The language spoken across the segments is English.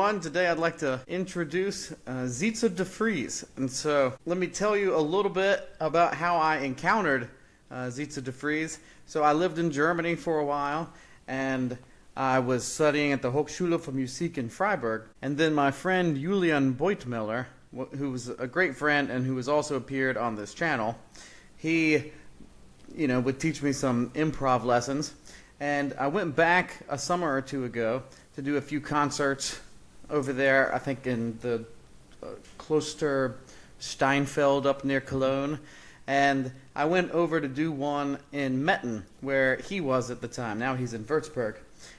everyone. Today I'd like to introduce Sietze De Vries. And so let me tell you a little bit about how I encountered Sietze De Vries. So I lived in Germany for a while, and I was studying at the Hochschule für Musik in Freiburg. And then my friend Julian Beutmüller, who was a great friend and who has also appeared on this channel, he would teach me some improv lessons. And I went back a summer or two ago to do a few concerts over there, I think in the Kloster Steinfeld up near Cologne. And I went over to do one in Metten, where he was at the time. Now he's in Würzburg.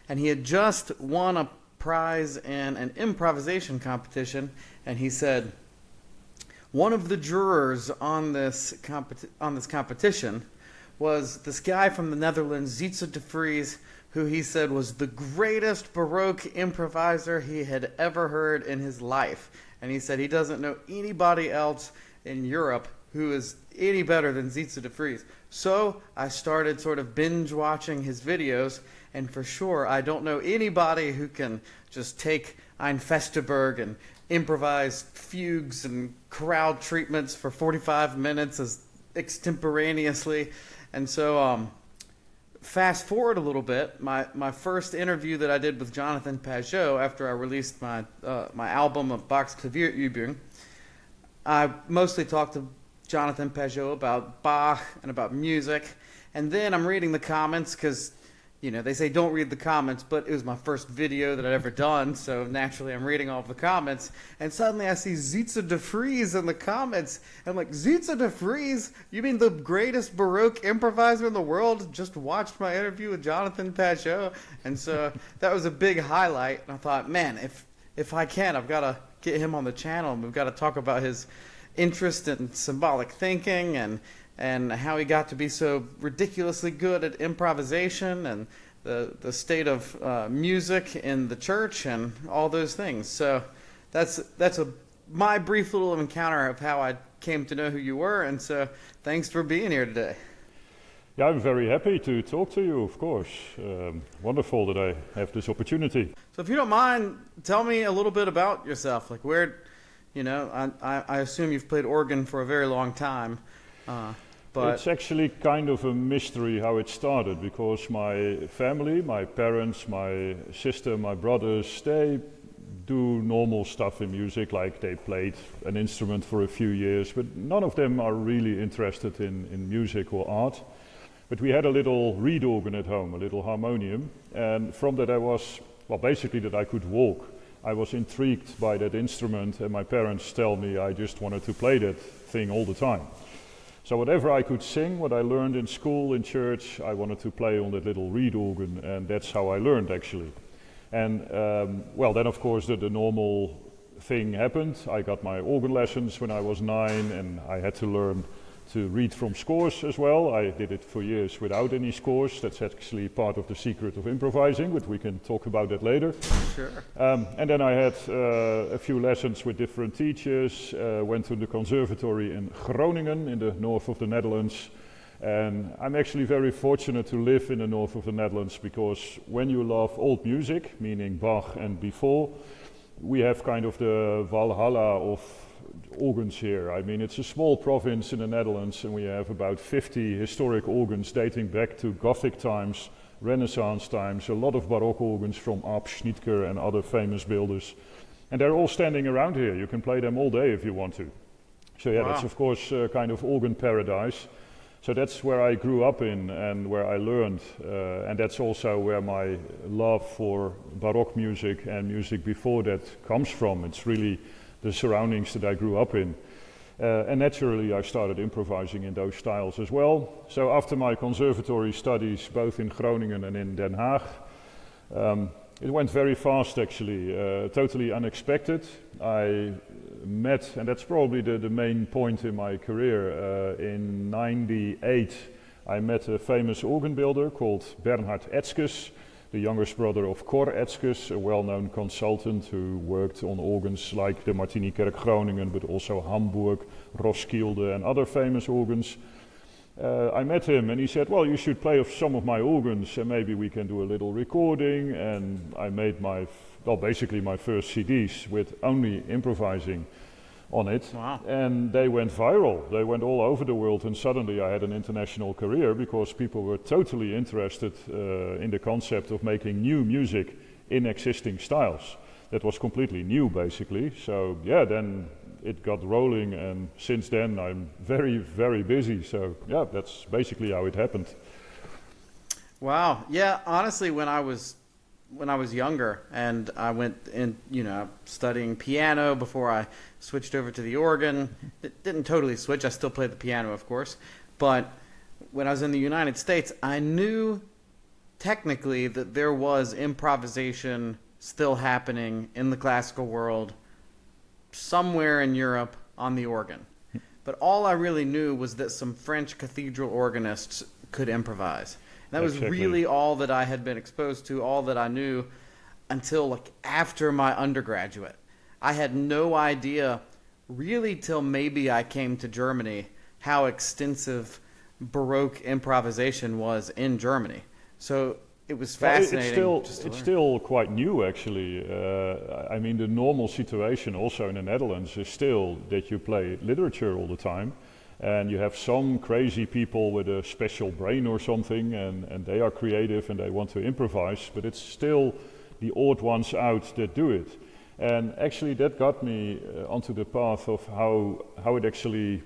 And he had just won a prize in an improvisation competition. And he said, one of the jurors on this competition was this guy from the Netherlands, Sietze De Vries, who he said was the greatest Baroque improviser he had ever heard in his life. And he said he doesn't know anybody else in Europe who is any better than Sietze De Vries. So I started sort of binge watching his videos, and for sure I don't know anybody who can just take Ein Festgeberg and improvise fugues and chorale treatments for 45 minutes as extemporaneously. And so fast forward a little bit, my first interview that I did with Jonathan Pageau after I released my album of Bach's Klavierübung, I mostly talked to Jonathan Pageau about Bach and about music. And then I'm reading the comments because, they say don't read the comments, but it was my first video that I'd ever done, so naturally I'm reading all of the comments. And suddenly I see Sietze De Vries in the comments. And I'm like, Sietze De Vries? You mean the greatest Baroque improviser in the world? Just watched my interview with Jonathan Pageau. And so that was a big highlight. And I thought, man, if I can, I've got to get him on the channel, and we've got to talk about his interest in symbolic thinking and how he got to be so ridiculously good at improvisation and the state of music in the church and all those things. So that's my brief little encounter of how I came to know who you were, and so thanks for being here today. Yeah, I'm very happy to talk to you, of course. Wonderful that I have this opportunity. So if you don't mind, tell me a little bit about yourself. Like I assume you've played organ for a very long time. But it's actually kind of a mystery how it started, because my family, my parents, my sister, my brothers, they do normal stuff in music, like they played an instrument for a few years, but none of them are really interested in music or art. But we had a little reed organ at home, a little harmonium, and from that basically that I could walk. I was intrigued by that instrument, and my parents tell me I just wanted to play that thing all the time. So whatever I could sing, what I learned in school, in church, I wanted to play on that little reed organ, and that's how I learned actually. And then of course the normal thing happened. I got my organ lessons when I was 9, and I had to learn to read from scores as well. I did it for years without any scores. That's actually part of the secret of improvising, but we can talk about that later. Sure. And then I had a few lessons with different teachers, went to the conservatory in Groningen in the north of the Netherlands. And I'm actually very fortunate to live in the north of the Netherlands, because when you love old music, meaning Bach and before, we have kind of the Valhalla of organs here. I mean, it's a small province in the Netherlands, and we have about 50 historic organs dating back to Gothic times, Renaissance times, a lot of Baroque organs from Arp Schnitger and other famous builders. And they're all standing around here. You can play them all day if you want to. So yeah, wow. That's of course kind of organ paradise. So that's where I grew up in and where I learned. And that's also where my love for Baroque music and music before that comes from. It's really the surroundings that I grew up in. And naturally I started improvising in those styles as well. So after my conservatory studies, both in Groningen and in Den Haag, it went very fast actually, totally unexpected. I met, and that's probably the main point in my career, in '98 I met a famous organ builder called Bernhard Etzkes, the youngest brother of Cor Etzkes, a well-known consultant who worked on organs like the Martinikerk Groningen, but also Hamburg, Roskilde and other famous organs. I met him and he said, well, you should play some of my organs and maybe we can do a little recording. And I made my well, basically my first CDs with only improvising on it. Wow. And they went viral. They went all over the world, and suddenly I had an international career because people were totally interested in the concept of making new music in existing styles. That was completely new, basically. So yeah, then it got rolling, and since then I'm very, very busy. So yeah, that's basically how it happened. Wow. Yeah, honestly, when I was younger and I went in, studying piano before I switched over to the organ. It didn't totally switch. I still played the piano, of course. But when I was in the United States, I knew technically that there was improvisation still happening in the classical world somewhere in Europe on the organ. But all I really knew was that some French cathedral organists could improvise. That was really all that I had been exposed to, all that I knew until like after my undergraduate. I had no idea really till maybe I came to Germany how extensive Baroque improvisation was in Germany. So it was fascinating. Well, it's still quite new, actually. I mean, the normal situation also in the Netherlands is still that you play literature all the time. And you have some crazy people with a special brain or something, and they are creative and they want to improvise, but it's still the odd ones out that do it. And actually that got me onto the path of how it actually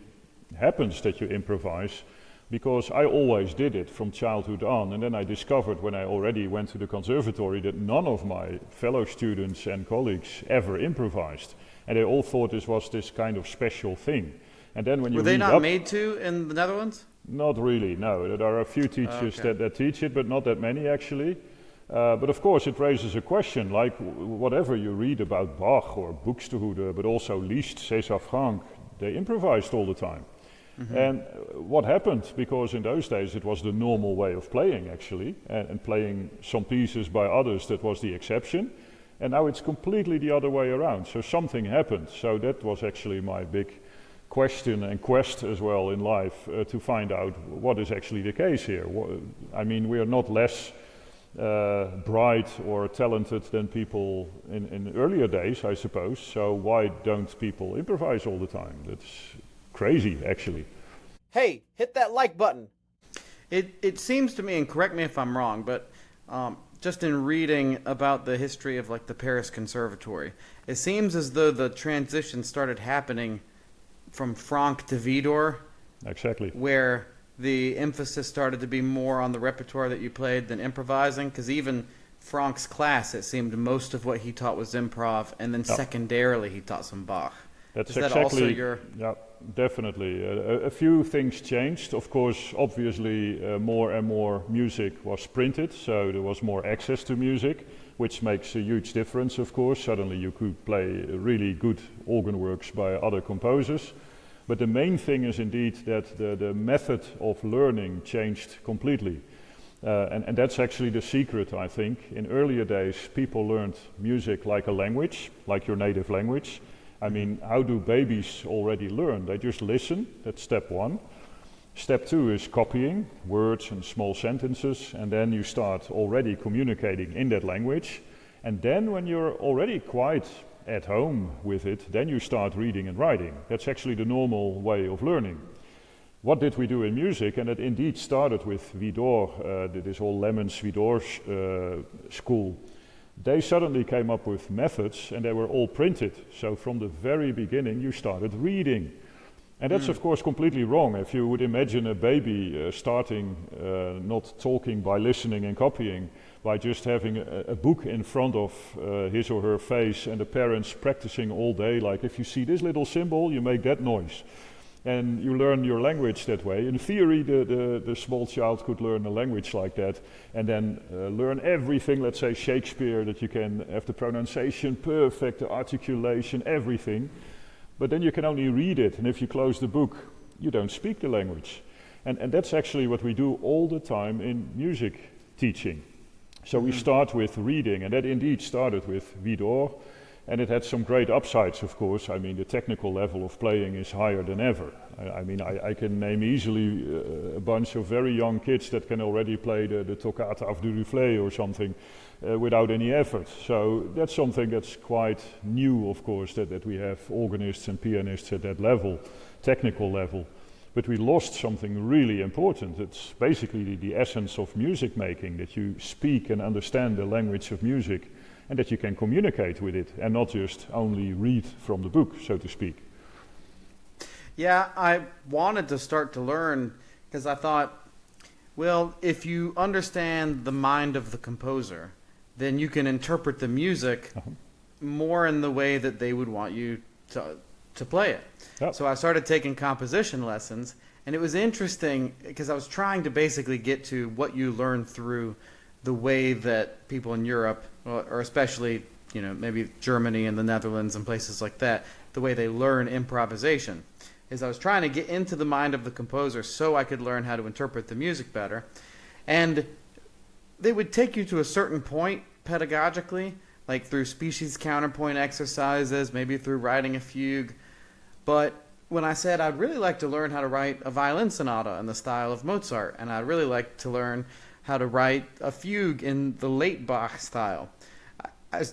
happens that you improvise, because I always did it from childhood on, and then I discovered when I already went to the conservatory that none of my fellow students and colleagues ever improvised, and they all thought this was this kind of special thing. And then when you were they not made to in the Netherlands? Not really, no. There are a few teachers that teach it, but not that many actually. But of course it raises a question, like whatever you read about Bach or Buxtehude, but also Liszt, César Franck, they improvised all the time. Mm-hmm. And what happened, because in those days it was the normal way of playing actually, and playing some pieces by others, that was the exception. And now it's completely the other way around, so something happened. So that was actually my big question and quest as well in life, to find out what is actually the case here. I mean, we are not less bright or talented than people in earlier days, I suppose, so why don't people improvise all the time? That's crazy, actually. Hey, hit that like button. It seems to me, and correct me if I'm wrong, but just in reading about the history of like the Paris Conservatory, it seems as though the transition started happening from Franck to Widor. Exactly. Where the emphasis started to be more on the repertoire that you played than improvising, because even Franck's class, it seemed most of what he taught was improv, and then secondarily he taught some Bach. That's Is that exactly, also your... Yeah, definitely. A few things changed. Of course, obviously, more and more music was printed, so there was more access to music, which makes a huge difference, of course. Suddenly you could play really good organ works by other composers. But the main thing is indeed that the method of learning changed completely. And that's actually the secret, I think. In earlier days, people learned music like a language, like your native language. I mean, how do babies already learn? They just listen, that's step one. Step two is copying, words and small sentences, and then you start already communicating in that language. And then when you're already quite at home with it, then you start reading and writing. That's actually the normal way of learning. What did we do in music? And it indeed started with Widor, this whole Lemons-Widor school. They suddenly came up with methods, and they were all printed. So from the very beginning you started reading. And that's of course completely wrong. If you would imagine a baby starting not talking by listening and copying, by just having a book in front of his or her face, and the parents practicing all day, like if you see this little symbol, you make that noise. And you learn your language that way. In theory, the small child could learn a language like that, and then learn everything, let's say Shakespeare, that you can have the pronunciation perfect, the articulation, everything. But then you can only read it, and if you close the book, you don't speak the language. And that's actually what we do all the time in music teaching. So we start with reading, and that indeed started with Widor. And it had some great upsides, of course. I mean, the technical level of playing is higher than ever. I can name easily a bunch of very young kids that can already play the Toccata of Duruflé or something without any effort. So that's something that's quite new, of course, that we have organists and pianists at that level, technical level. But we lost something really important. It's basically the essence of music making, that you speak and understand the language of music, and that you can communicate with it and not just only read from the book, so to speak. Yeah, I wanted to start to learn because I thought, well, if you understand the mind of the composer, then you can interpret the music more in the way that they would want you to play it. Yep. So I started taking composition lessons, and it was interesting because I was trying to basically get to what you learn through the way that people in Europe, or especially, maybe Germany and the Netherlands and places like that, the way they learn improvisation. Is I was trying to get into the mind of the composer so I could learn how to interpret the music better. And they would take you to a certain point pedagogically, like through species counterpoint exercises, maybe through writing a fugue. But when I said I'd really like to learn how to write a violin sonata in the style of Mozart, and I'd really like to learn how to write a fugue in the late Bach style,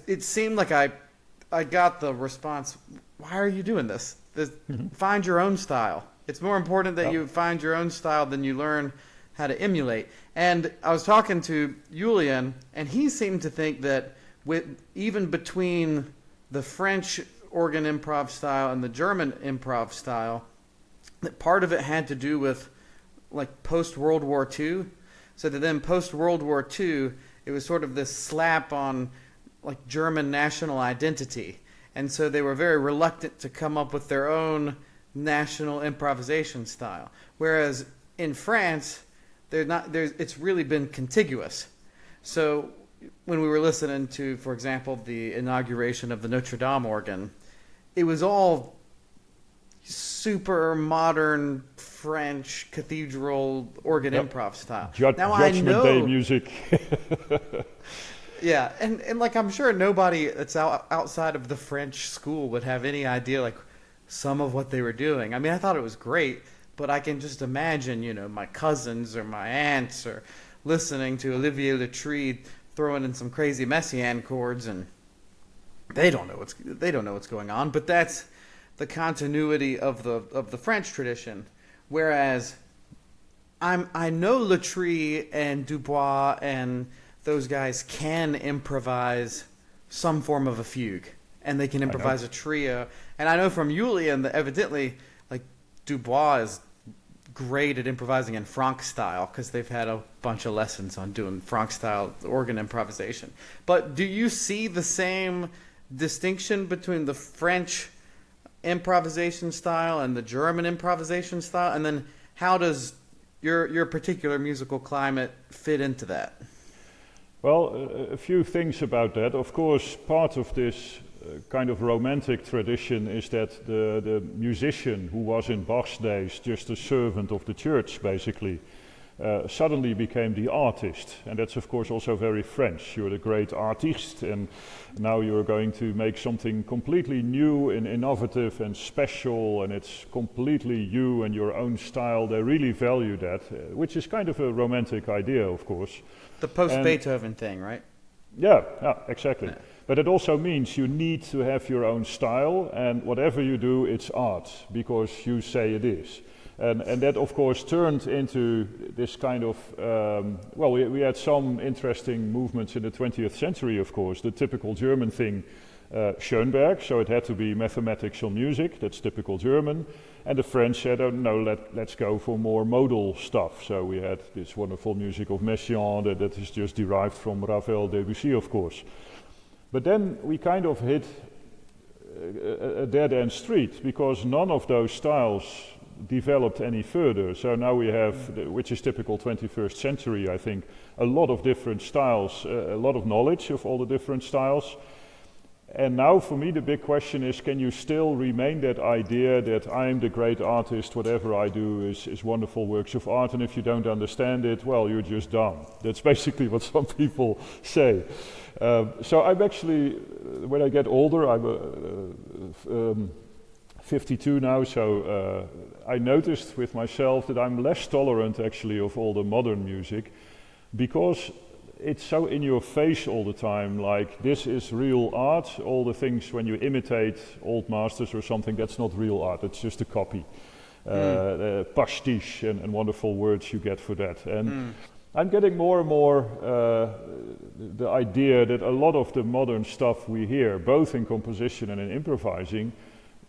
it seemed like I got the response, why are you doing this? Find your own style. It's more important that you find your own style than you learn how to emulate. And I was talking to Julian, and he seemed to think that even between the French organ improv style and the German improv style, that part of it had to do with like post-World War II. So that then post-World War II, it was sort of this slap on like German national identity. And so they were very reluctant to come up with their own national improvisation style. Whereas in France, it's really been contiguous. So when we were listening to, for example, the inauguration of the Notre Dame organ, it was all super modern French cathedral organ improv style. Judgment Day music. Yeah, and like I'm sure nobody that's outside of the French school would have any idea like some of what they were doing. I mean, I thought it was great, but I can just imagine, my cousins or my aunts or listening to Olivier Letrie throwing in some crazy Messiaen chords, and they don't know what's going on. But that's the continuity of the French tradition. Whereas I know Letrie and Dubois and those guys can improvise some form of a fugue, and they can improvise a trio. And I know from Julian that evidently, like, Dubois is great at improvising in Franck style because they've had a bunch of lessons on doing Franck style organ improvisation. But do you see the same distinction between the French improvisation style and the German improvisation style? And then how does your particular musical climate fit into that? Well, a few things about that. Of course, part of this kind of romantic tradition is that the musician who was in Bach's days just a servant of the church, basically, suddenly became the artist. And that's, of course, also very French. You're the great artiste, and now you're going to make something completely new and innovative and special, and it's completely you and your own style. They really value that, which is kind of a romantic idea, of course. The post-Beethoven thing, right? Yeah, exactly. Yeah. But it also means you need to have your own style, and whatever you do, it's art, because you say it is. And that, of course, turned into this kind of, we had some interesting movements in the 20th century, of course. The typical German thing, Schoenberg, so it had to be mathematical music, that's typical German. And the French said, oh, no, let's go for more modal stuff. So we had this wonderful music of Messiaen that is just derived from Ravel, Debussy, of course. But then we kind of hit a dead-end street, because none of those styles developed any further. So now we have, which is typical 21st century, I think, a lot of different styles, a lot of knowledge of all the different styles. And now for me the big question is, can you still remain that idea that I'm the great artist, whatever I do is wonderful works of art, and if you don't understand it, well, you're just dumb. That's basically what some people say. So I'm actually, when I get older, I'm 52 now, so I noticed with myself that I'm less tolerant actually of all the modern music, because it's so in your face all the time, like this is real art. All the things when you imitate old masters or something, that's not real art, it's just a copy. Pastiche and wonderful words you get for that. And I'm getting more and more the idea that a lot of the modern stuff we hear, both in composition and in improvising,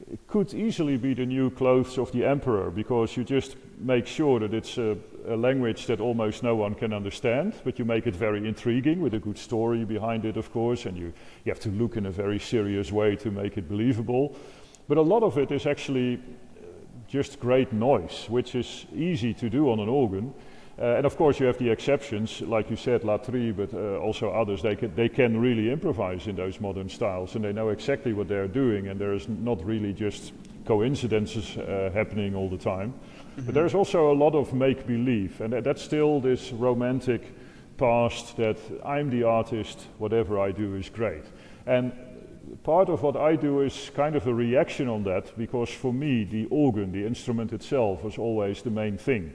it could easily be the new clothes of the emperor, because you just make sure that it's a language that almost no one can understand, but you make it very intriguing with a good story behind it, of course, and you have to look in a very serious way to make it believable. But a lot of it is actually just great noise, which is easy to do on an organ. And of course you have the exceptions, like you said, Latry, but also others. They can really improvise in those modern styles, and they know exactly what they're doing, and there is not really just coincidences happening all the time. But there's also a lot of make-believe, and that's still this romantic past that I'm the artist, whatever I do is great. And part of what I do is kind of a reaction on that, because for me the organ, the instrument itself, was always the main thing.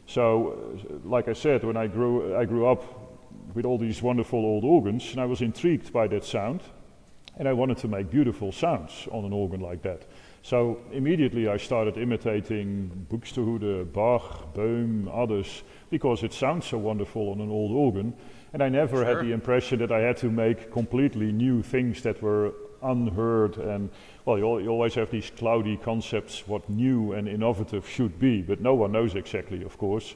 So, like I said, when I grew up with all these wonderful old organs, and I was intrigued by that sound, and I wanted to make beautiful sounds on an organ like that. So immediately I started imitating Buxtehude, Bach, Böhm, others, because it sounds so wonderful on an old organ, and I never had the impression that I had to make completely new things that were unheard. And well, you always have these cloudy concepts what new and innovative should be, but no one knows exactly, of course.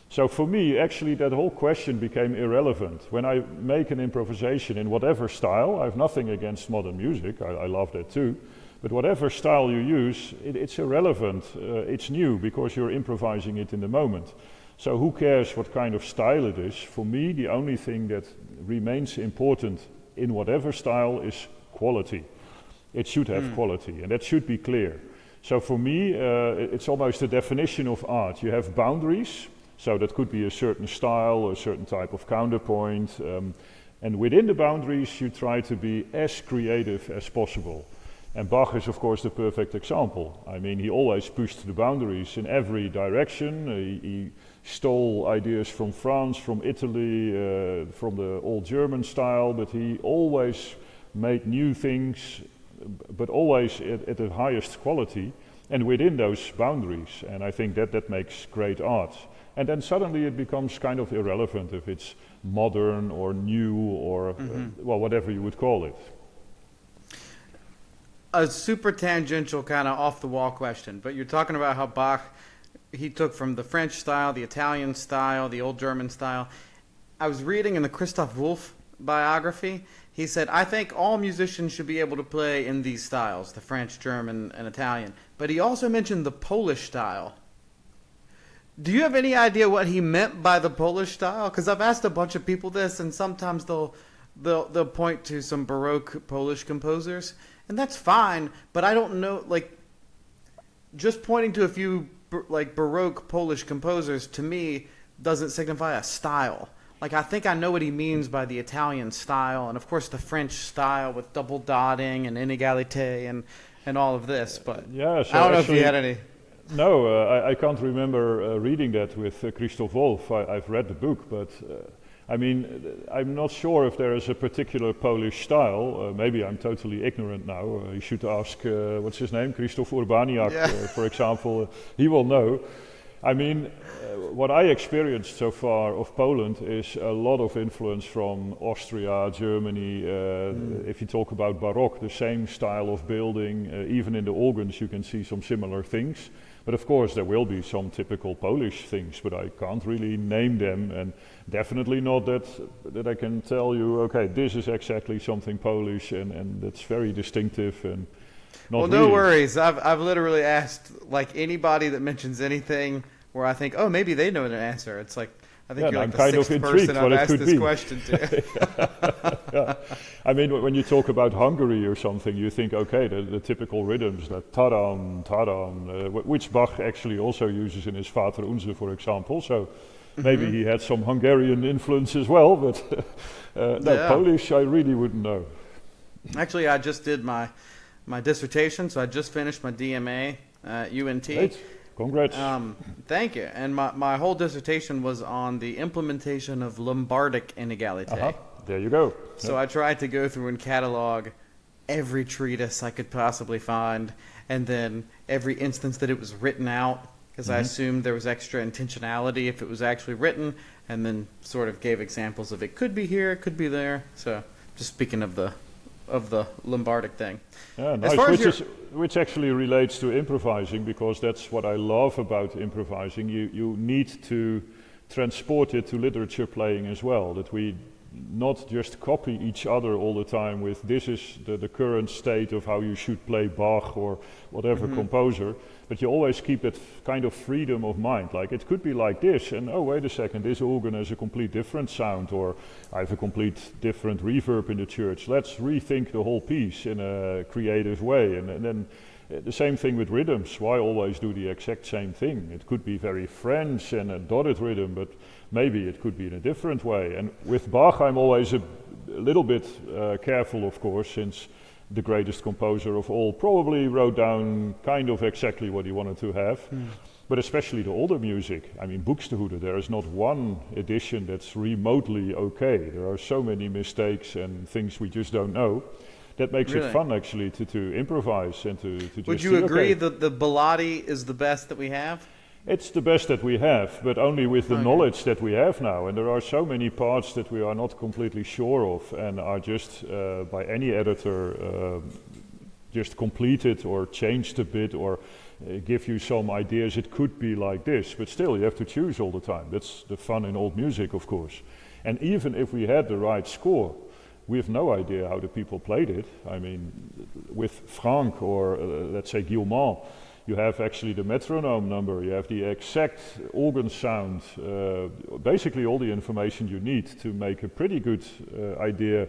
So for me, actually, that whole question became irrelevant. When I make an improvisation in whatever style, I have nothing against modern music, I love that too, but whatever style you use, it's irrelevant. It's new because you're improvising it in the moment. So who cares what kind of style it is? For me, the only thing that remains important in whatever style is quality. It should have quality, and that should be clear. So for me, it's almost a definition of art. You have boundaries, so that could be a certain style or a certain type of counterpoint, and within the boundaries you try to be as creative as possible. And Bach is of course the perfect example. I mean, he always pushed the boundaries in every direction. He stole ideas from France, from Italy, from the old German style, but he always made new things, but always at the highest quality and within those boundaries. And I think that makes great art. And then suddenly it becomes kind of irrelevant if it's modern or new or well, whatever you would call it. A super tangential kind of off the wall question, but you're talking about how Bach, he took from the French style, the Italian style, the old German style. I was reading in the Christoph Wolff biography, he said, I think all musicians should be able to play in these styles, the French, German, and Italian. But he also mentioned the Polish style. Do you have any idea what he meant by the Polish style? Because I've asked a bunch of people this, and sometimes they'll point to some Baroque Polish composers, and that's fine, but I don't know, like, just pointing to a few like Baroque Polish composers to me doesn't signify a style. Like, I think I know what he means by the Italian style, and of course the French style with double dotting and inégalité and all of this, but yeah, so I don't know if you had any. No, I can't remember reading that with Christoph Wolff. I've read the book, but I mean, I'm not sure if there is a particular Polish style. Maybe I'm totally ignorant now. You should ask, what's his name? Krzysztof Urbaniak, for example. He will know. I mean, what I experienced so far of Poland is a lot of influence from Austria, Germany. If you talk about Baroque, the same style of building, even in the organs you can see some similar things. But of course there will be some typical Polish things, but I can't really name them, and definitely not that I can tell you, okay, this is exactly something Polish and that's very distinctive and not. Well, no worries. I've literally asked like anybody that mentions anything where I think, oh, maybe they know the answer. It's like, I think you're I'm like the kind of sixth intrigued person what I've it asked could this be. question to. Yeah. I mean, when you talk about Hungary or something, you think, okay, the typical rhythms, like ta-dam, ta-dam, which Bach actually also uses in his Vater Unser, for example. So maybe he had some Hungarian influence as well, but no, Yeah. Polish, I really wouldn't know. Actually, I just did my dissertation, so I just finished my DMA at UNT. Great, congrats. Thank you. And my whole dissertation was on the implementation of Lombardic inégalité. There you go. So I tried to go through and catalog every treatise I could possibly find, and then every instance that it was written out, because I assumed there was extra intentionality if it was actually written, and then sort of gave examples of it could be here, it could be there. So just speaking of the Lombardic thing. Yeah, As nice. far as Which actually relates to improvising, because that's what I love about improvising. You need to transport it to literature playing as well, that we not just copy each other all the time with this is the current state of how you should play Bach or whatever composer, but you always keep that kind of freedom of mind. Like it could be like this, and oh wait a second, this organ has a complete different sound, or I have a complete different reverb in the church. Let's rethink the whole piece in a creative way. And then the same thing with rhythms. Why always do the exact same thing? It could be very French and a dotted rhythm, but maybe it could be in a different way. And with Bach, I'm always a little bit careful, of course, since the greatest composer of all probably wrote down kind of exactly what he wanted to have. But especially the older music. I mean, Buxtehude, there is not one edition that's remotely okay. There are so many mistakes and things we just don't know. That makes it fun, actually, to improvise and to just Would you agree okay, that the Bilotti is the best that we have? it's the best that we have, but only with the knowledge that we have now. And there are so many parts that we are not completely sure of and are just, by any editor, just completed or changed a bit or give you some ideas. It could be like this, but still you have to choose all the time. That's the fun in old music, of course. And even if we had the right score, we have no idea how the people played it. I mean, with Franck or let's say Guillemot, you have actually the metronome number, you have the exact organ sound, basically all the information you need to make a pretty good idea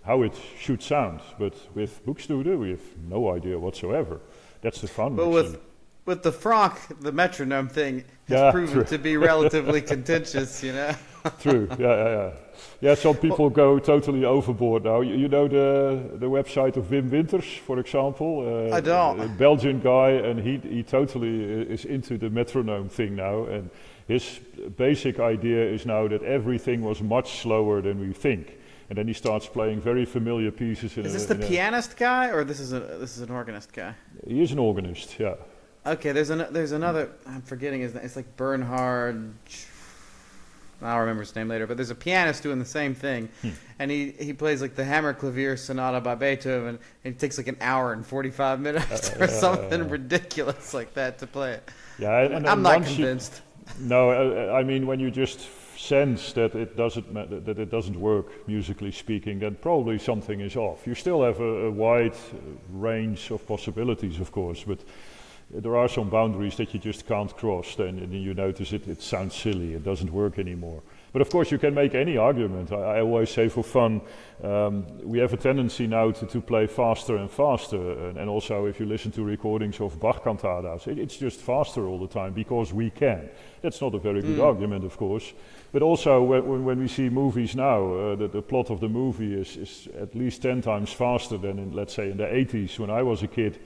how it should sound. But with Buxtehude, we have no idea whatsoever. That's the fun. But actually. with the Franck, the metronome thing has proven to be relatively contentious, you know? True, yeah. Yeah, some people go totally overboard now. You know the website of Wim Winters, for example? I don't. A Belgian guy, and he totally is into the metronome thing now. And his basic idea is now that everything was much slower than we think. And then he starts playing very familiar pieces. Is this the pianist guy, or this is an organist guy? He is an organist, yeah. Okay, there's another. I'm forgetting his name. It's like Bernhard. I'll remember his name later. But there's a pianist doing the same thing, and he plays like the Hammerklavier Sonata by Beethoven, and it takes like an hour and 45 minutes or something ridiculous like that to play it. Yeah, and I'm not convinced. No, I mean when you just sense that it doesn't work musically speaking, then probably something is off. You still have a wide range of possibilities, of course, but there are some boundaries that you just can't cross. Then you notice it sounds silly, it doesn't work anymore. But of course you can make any argument. I always say for fun, we have a tendency now to play faster and faster. And also if you listen to recordings of Bach cantatas, it's just faster all the time because we can. That's not a very good argument, of course. But also when we see movies now, the plot of the movie is at least 10 times faster than in, let's say, in the 80s when I was a kid.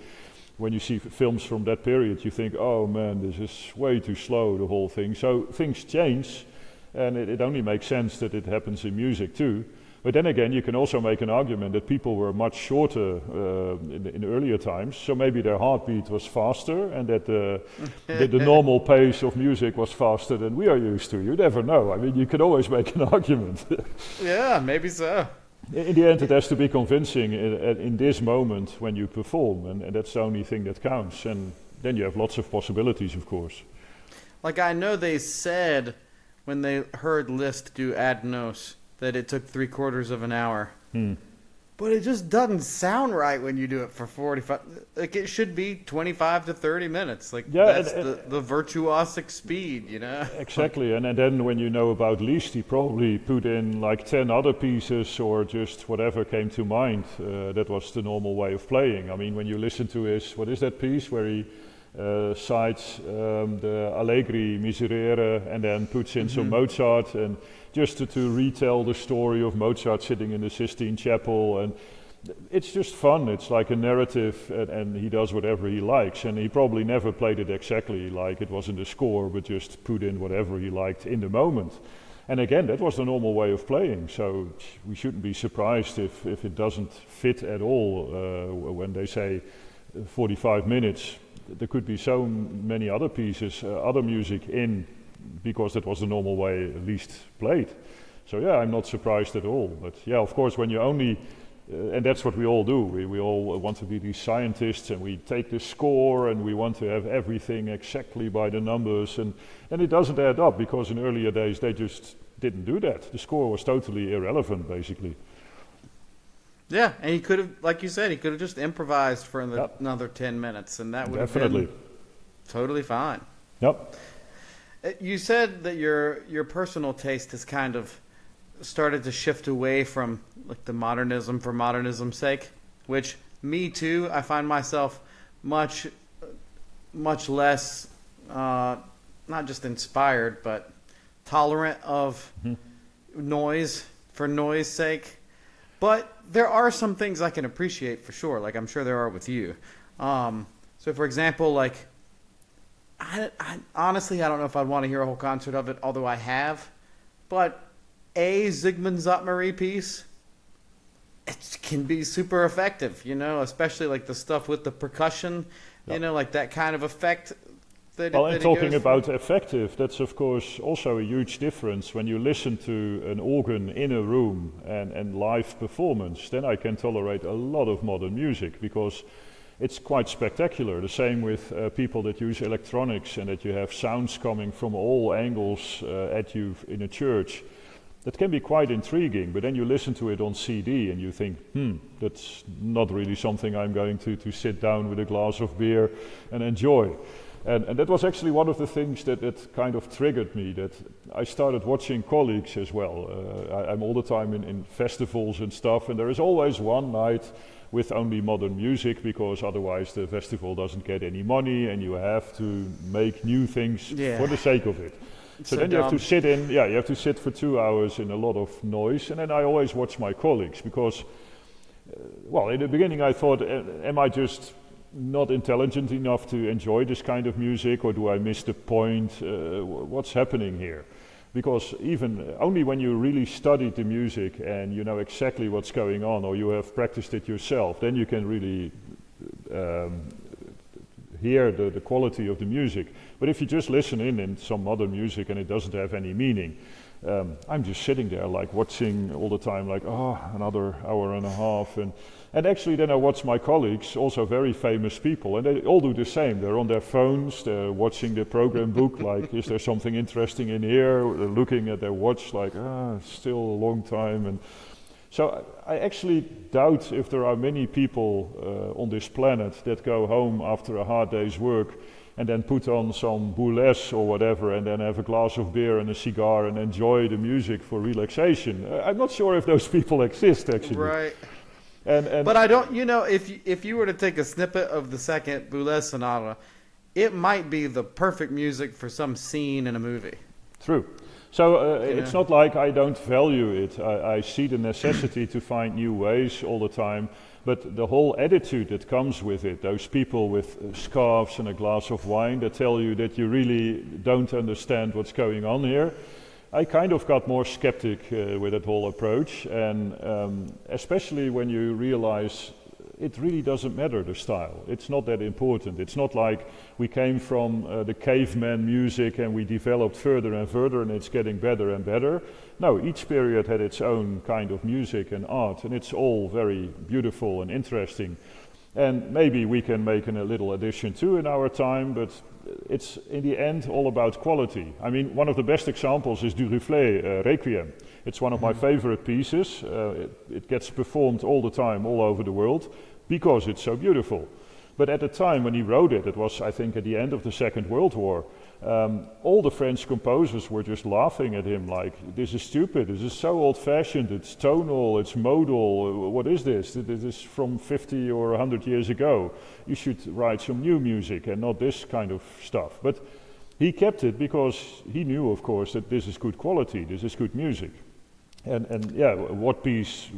When you see films from that period, you think, oh man, this is way too slow, the whole thing. So things change, and it only makes sense that it happens in music too. But then again, you can also make an argument that people were much shorter in earlier times, so maybe their heartbeat was faster, and that the normal pace of music was faster than we are used to. You never know. I mean, you can always make an argument. Yeah, maybe so. In the end, it has to be convincing in this moment when you perform, and that's the only thing that counts. And then you have lots of possibilities, of course. Like I know they said when they heard Liszt do Ad Nos that it took 3/4 of an hour. but it just doesn't sound right when you do it for 45. Like, it should be 25 to 30 minutes. Like, Yeah, that's the virtuosic speed, you know? exactly. And then when you know about Liszt, he probably put in like 10 other pieces or just whatever came to mind. That was the normal way of playing. I mean, when you listen to his, what is that piece where he cites the Allegri, Miserere, and then puts in some Mozart, and just to retell the story of Mozart sitting in the Sistine Chapel, and it's just fun. It's like a narrative, and he does whatever he likes, and he probably never played it exactly like it was in the score, but just put in whatever he liked in the moment. And again, that was the normal way of playing, so we shouldn't be surprised if it doesn't fit at all when they say 45 minutes. There could be so many other pieces, other music in, because that was the normal way Liszt played. So yeah, I'm not surprised at all. But yeah, of course, when you only, and that's what we all do, we all want to be these scientists, and we take the score and we want to have everything exactly by the numbers, and it doesn't add up, because in earlier days they just didn't do that. The score was totally irrelevant, basically. Yeah, and he could have, like you said, he could have just improvised for another 10 minutes, and that would have been totally fine. Yep. You said that your personal taste has kind of started to shift away from like the modernism for modernism's sake, which me too. I find myself much less not just inspired, but tolerant of noise for noise sake. But there are some things I can appreciate for sure, like I'm sure there are with you. So for example, like I honestly, I don't know if I'd want to hear a whole concert of it, although I have. But a Zygmunt Zotmary piece, it can be super effective, you know, especially like the stuff with the percussion, you know, like that kind of effect. Well, and talking about effective, that's of course also a huge difference when you listen to an organ in a room and live performance. Then I can tolerate a lot of modern music because it's quite spectacular. The same with people that use electronics and that you have sounds coming from all angles at you in a church. That can be quite intriguing, but then you listen to it on CD and you think, that's not really something I'm going to sit down with a glass of beer and enjoy. And that was actually one of the things that kind of triggered me, that I started watching colleagues as well. I'm all the time in festivals and stuff, and there is always one night with only modern music, because otherwise the festival doesn't get any money and you have to make new things for the sake of it. So then you have to sit you have to sit for 2 hours in a lot of noise, and then I always watch my colleagues because, well, in the beginning I thought, am I just not intelligent enough to enjoy this kind of music, or do I miss the point? What's happening here? Because even only when you really studied the music and you know exactly what's going on, or you have practiced it yourself, then you can really hear the quality of the music. But if you just listen in some modern music and it doesn't have any meaning, I'm just sitting there like watching all the time, like, another hour and a half. And actually then I watch my colleagues, also very famous people, and they all do the same. They're on their phones, they're watching the program book, like, is there something interesting in here? They're looking at their watch, like, still a long time. And so I actually doubt if there are many people on this planet that go home after a hard day's work and then put on some bourlesque or whatever, and then have a glass of beer and a cigar and enjoy the music for relaxation. I'm not sure if those people exist, actually. Right. And but I don't, you know, if you were to take a snippet of the second Bourlesque Sonata, it might be the perfect music for some scene in a movie. True. So it's not like I don't value it. I see the necessity to find new ways all the time, but the whole attitude that comes with it, those people with scarves and a glass of wine that tell you that you really don't understand what's going on here, I kind of got more skeptic with that whole approach, and especially when you realize it really doesn't matter, the style. It's not that important. It's not like we came from the caveman music and we developed further and further and it's getting better and better. No, each period had its own kind of music and art, and it's all very beautiful and interesting. And maybe we can make a little addition too in our time, but it's in the end all about quality. I mean, one of the best examples is Duruflé Requiem. It's one of my favorite pieces. It gets performed all the time, all over the world, because it's so beautiful. But at the time when he wrote it, it was, I think, at the end of the Second World War, all the French composers were just laughing at him like, this is stupid, this is so old-fashioned, it's tonal, it's modal, what is this? This is from 50 or 100 years ago. You should write some new music and not this kind of stuff. But he kept it because he knew, of course, that this is good quality, this is good music. And yeah, what piece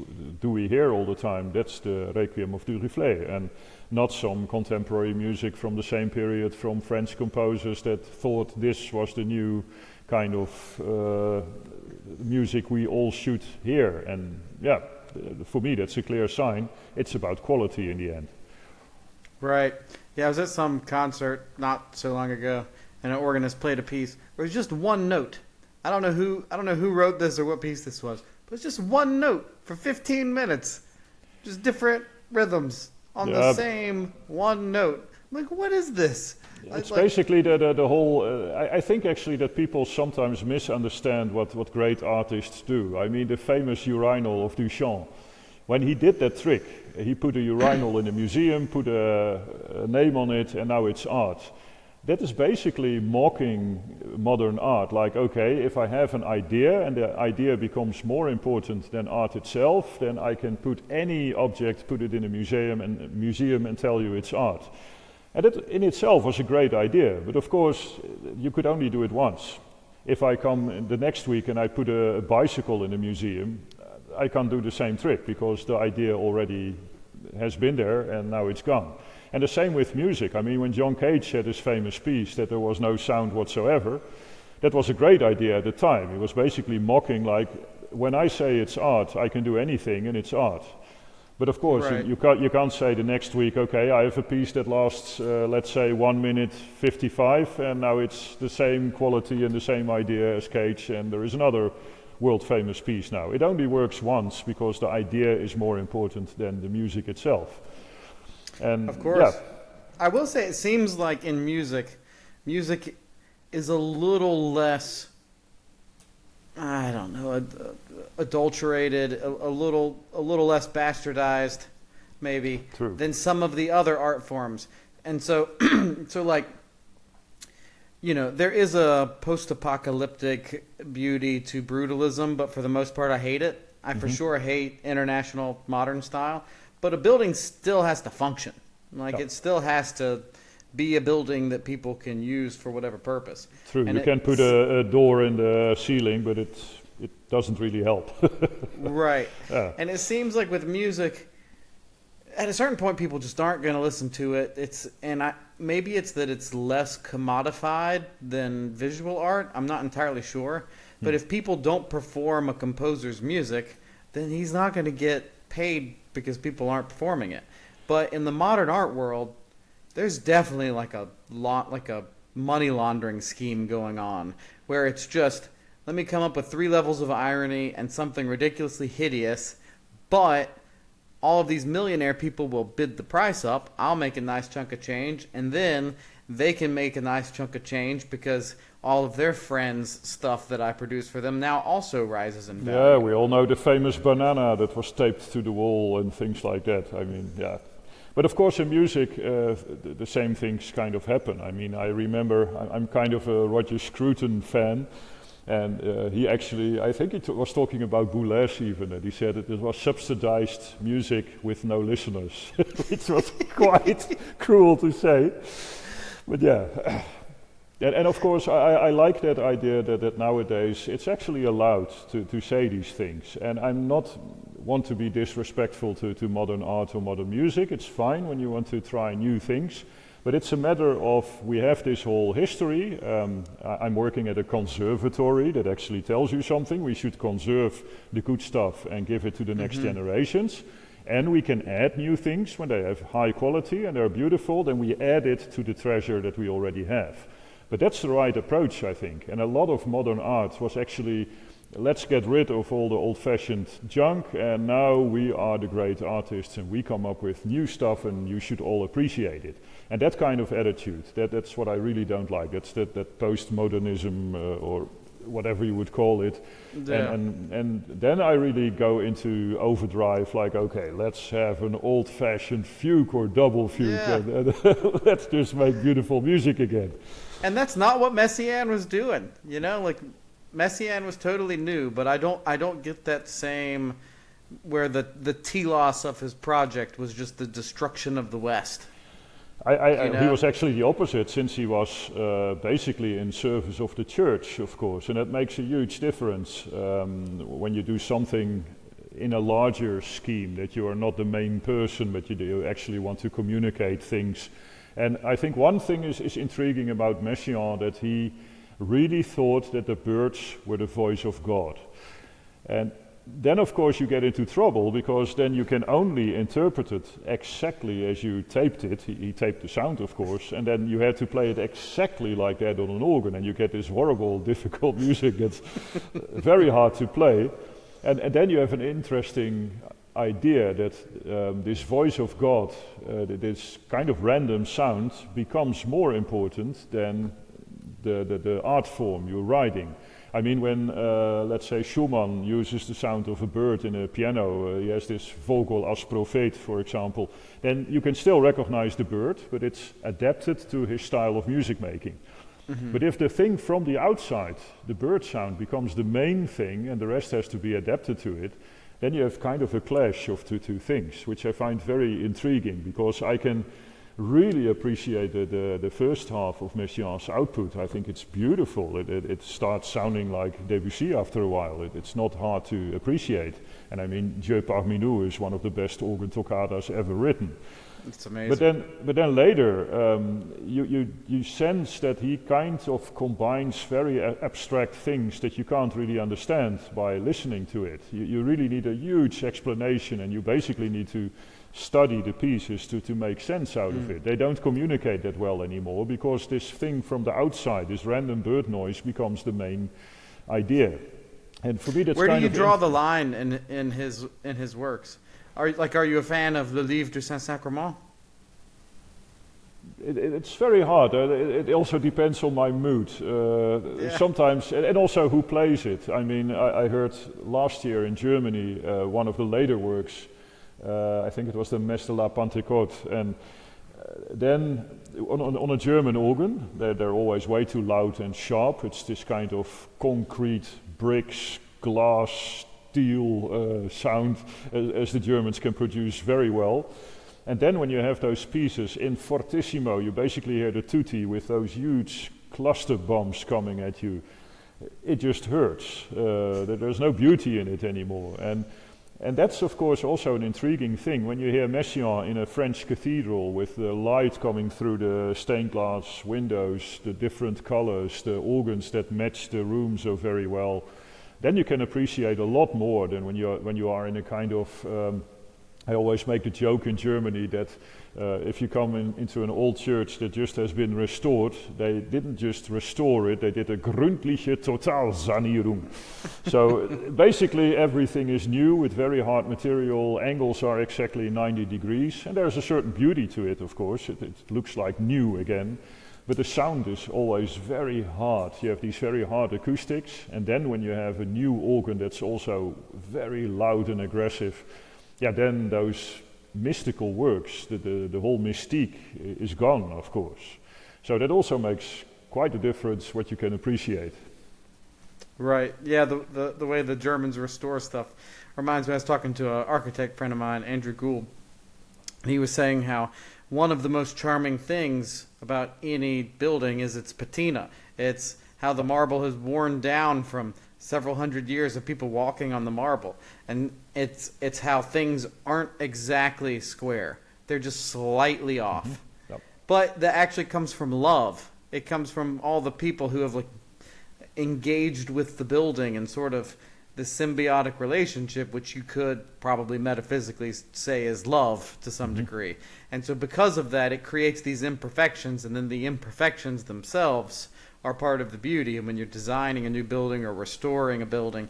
do we hear all the time? That's the Requiem of Duruflé, and not some contemporary music from the same period from French composers that thought this was the new kind of music we all should hear. And yeah, for me that's a clear sign. It's about quality in the end. Right. Yeah, I was at some concert not so long ago, and an organist played a piece where it was just one note. I don't know who wrote this or what piece this was, but it's just one note for 15 minutes, just different rhythms on the same one note. I'm like, what is this? It's basically the whole. I think actually that people sometimes misunderstand what great artists do. I mean, the famous urinal of Duchamp. When he did that trick, he put a urinal in a museum, put a name on it, and now it's art. That is basically mocking modern art, like, okay, if I have an idea and the idea becomes more important than art itself, then I can put any object, put it in a museum and tell you it's art. And that in itself was a great idea, but of course you could only do it once. If I come the next week and I put a bicycle in a museum, I can't do the same trick because the idea already has been there and now it's gone. And the same with music. I mean, when John Cage had his famous piece that there was no sound whatsoever, that was a great idea at the time. It was basically mocking, like, when I say it's art, I can do anything and it's art. But of course, right. you can't say the next week, okay, I have a piece that lasts, let's say, 1 minute 55, and now it's the same quality and the same idea as Cage, and there is another world-famous piece now. It only works once because the idea is more important than the music itself. And of course. Yeah. I will say it seems like in music is a little less, I don't know, adulterated, a little less bastardized, maybe, True. than some of the other art forms. And so, so like, you know, there is a post-apocalyptic beauty to brutalism, but for the most part, I hate it. I for sure hate international modern style. But a building still has to function. Like, it still has to be a building that people can use for whatever purpose. True, and you can put a door in the ceiling, but it doesn't really help. Right. Yeah. And it seems like with music, at a certain point, people just aren't going to listen to it. Maybe it's that it's less commodified than visual art. I'm not entirely sure. But if people don't perform a composer's music, then he's not going to get paid because people aren't performing it. But in the modern art world, there's definitely like a money laundering scheme going on where it's just, let me come up with 3 levels of irony and something ridiculously hideous, but all of these millionaire people will bid the price up. I'll make a nice chunk of change, and then they can make a nice chunk of change because all of their friends' stuff that I produce for them now also rises in value. Yeah, we all know the famous banana that was taped to the wall and things like that. I mean, yeah. But of course in music, the same things kind of happen. I mean, I remember, I'm kind of a Roger Scruton fan, and he actually, I think he was talking about Boulez even, and he said that it was subsidized music with no listeners, which was quite cruel to say. But yeah. And of course, I like that idea that nowadays it's actually allowed to say these things. And I'm not want to be disrespectful to modern art or modern music. It's fine when you want to try new things. But it's a matter of, we have this whole history. I'm working at a conservatory that actually tells you something. We should conserve the good stuff and give it to the next generations. And we can add new things when they have high quality and they're beautiful. Then we add it to the treasure that we already have. But that's the right approach, I think. And a lot of modern art was actually let's get rid of all the old-fashioned junk, and now we are the great artists and we come up with new stuff and you should all appreciate it. And that kind of attitude, that's what I really don't like. That's that post-modernism or whatever you would call it. Yeah. And then I really go into overdrive, like, okay, let's have an old-fashioned fugue or double fugue, and let's just make beautiful music again. And that's not what Messiaen was doing, you know. Like Messiaen was totally new, but I don't get that same where the telos of his project was just the destruction of the West. He was actually the opposite, since he was basically in service of the church, of course, and that makes a huge difference when you do something in a larger scheme, that you are not the main person, but you actually want to communicate things. And I think one thing is intriguing about Messiaen, that he really thought that the birds were the voice of God. And then of course you get into trouble, because then you can only interpret it exactly as you taped it. He taped the sound, of course, and then you had to play it exactly like that on an organ, and you get this horrible, difficult music that's very hard to play. And then you have an interesting idea that this voice of God, this kind of random sound, becomes more important than the art form you're writing. I mean, when, let's say, Schumann uses the sound of a bird in a piano, he has this Vogel als Prophet, for example, then you can still recognize the bird, but it's adapted to his style of music making. Mm-hmm. But if the thing from the outside, the bird sound, becomes the main thing and the rest has to be adapted to it, then you have kind of a clash of two things, which I find very intriguing, because I can really appreciate the first half of Messiaen's output. I think it's beautiful. It starts sounding like Debussy after a while. It's not hard to appreciate. And I mean, Dieu parmi nous is one of the best organ toccatas ever written. It's amazing. But then later, you sense that he kind of combines very abstract things that you can't really understand by listening to it. You really need a huge explanation, and you basically need to study the pieces to make sense out of it. They don't communicate that well anymore, because this thing from the outside, this random bird noise, becomes the main idea. And for me, that's where kind do of you draw the line in his works? Are you a fan of Le Livre du Saint-Sacrement? It's very hard. It also depends on my mood. Sometimes, and also who plays it. I mean, I heard last year in Germany one of the later works. I think it was the Messe de la Pentecôte, and then on a German organ, they're always way too loud and sharp. It's this kind of concrete, bricks, glass, steel sound, as the Germans can produce very well. And then when you have those pieces in fortissimo, you basically hear the tutti with those huge cluster bombs coming at you. It just hurts. There's no beauty in it anymore. And that's of course also an intriguing thing when you hear Messiaen in a French cathedral with the light coming through the stained glass windows, the different colors, the organs that match the room so very well. Then you can appreciate a lot more than when you are in a kind of I always make the joke in Germany that if you come into an old church that just has been restored, they didn't just restore it, they did a gründliche Totalsanierung. So basically everything is new with very hard material, angles are exactly 90 degrees, and there's a certain beauty to it, of course. It looks like new again, but the sound is always very hard. You have these very hard acoustics, and then when you have a new organ that's also very loud and aggressive, then those mystical works, the whole mystique is gone, of course. So that also makes quite a difference what you can appreciate. Right. Yeah, the way the Germans restore stuff reminds me, I was talking to an architect friend of mine, Andrew Gould, and he was saying how one of the most charming things about any building is its patina. It's how the marble has worn down from several hundred years of people walking on the marble, and it's how things aren't exactly square, they're just slightly off. Mm-hmm. Yep. But that actually comes from love. It comes from all the people who have like engaged with the building, and sort of this symbiotic relationship, which you could probably metaphysically say is love to some degree. And so because of that, it creates these imperfections, and then the imperfections themselves are part of the beauty. And when you're designing a new building or restoring a building,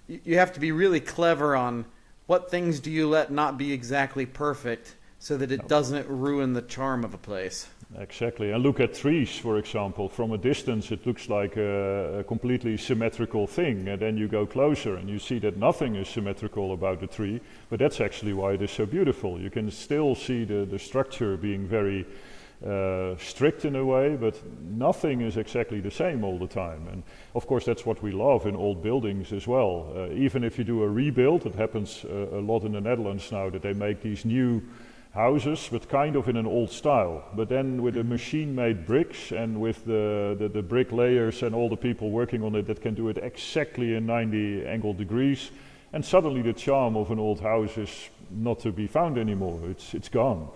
you have to be really clever on what things do you let not be exactly perfect so that it doesn't ruin the charm of a place. Exactly, and look at trees, for example. From a distance it looks like a completely symmetrical thing, and then you go closer and you see that nothing is symmetrical about the tree, but that's actually why it is so beautiful. You can still see the structure being very strict in a way, but nothing is exactly the same all the time. And of course that's what we love in old buildings as well. Even if you do a rebuild, it happens a lot in the Netherlands now, that they make these new houses, but kind of in an old style, but then with the machine-made bricks and with the bricklayers and all the people working on it that can do it exactly in 90 angle degrees, and suddenly the charm of an old house is not to be found anymore. It's gone.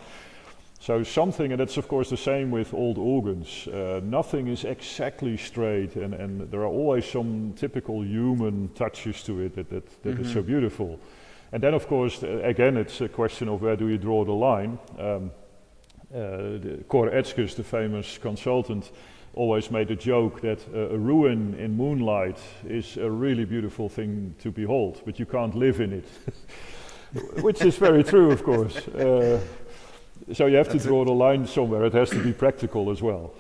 So something, and that's of course the same with old organs. Nothing is exactly straight, and there are always some typical human touches to it that is so beautiful. And then, of course, again, it's a question of where do you draw the line. Cor Etzkes, the famous consultant, always made a joke that a ruin in moonlight is a really beautiful thing to behold, but you can't live in it. Which is very true, of course. So you have to draw the line somewhere. It has to be practical as well.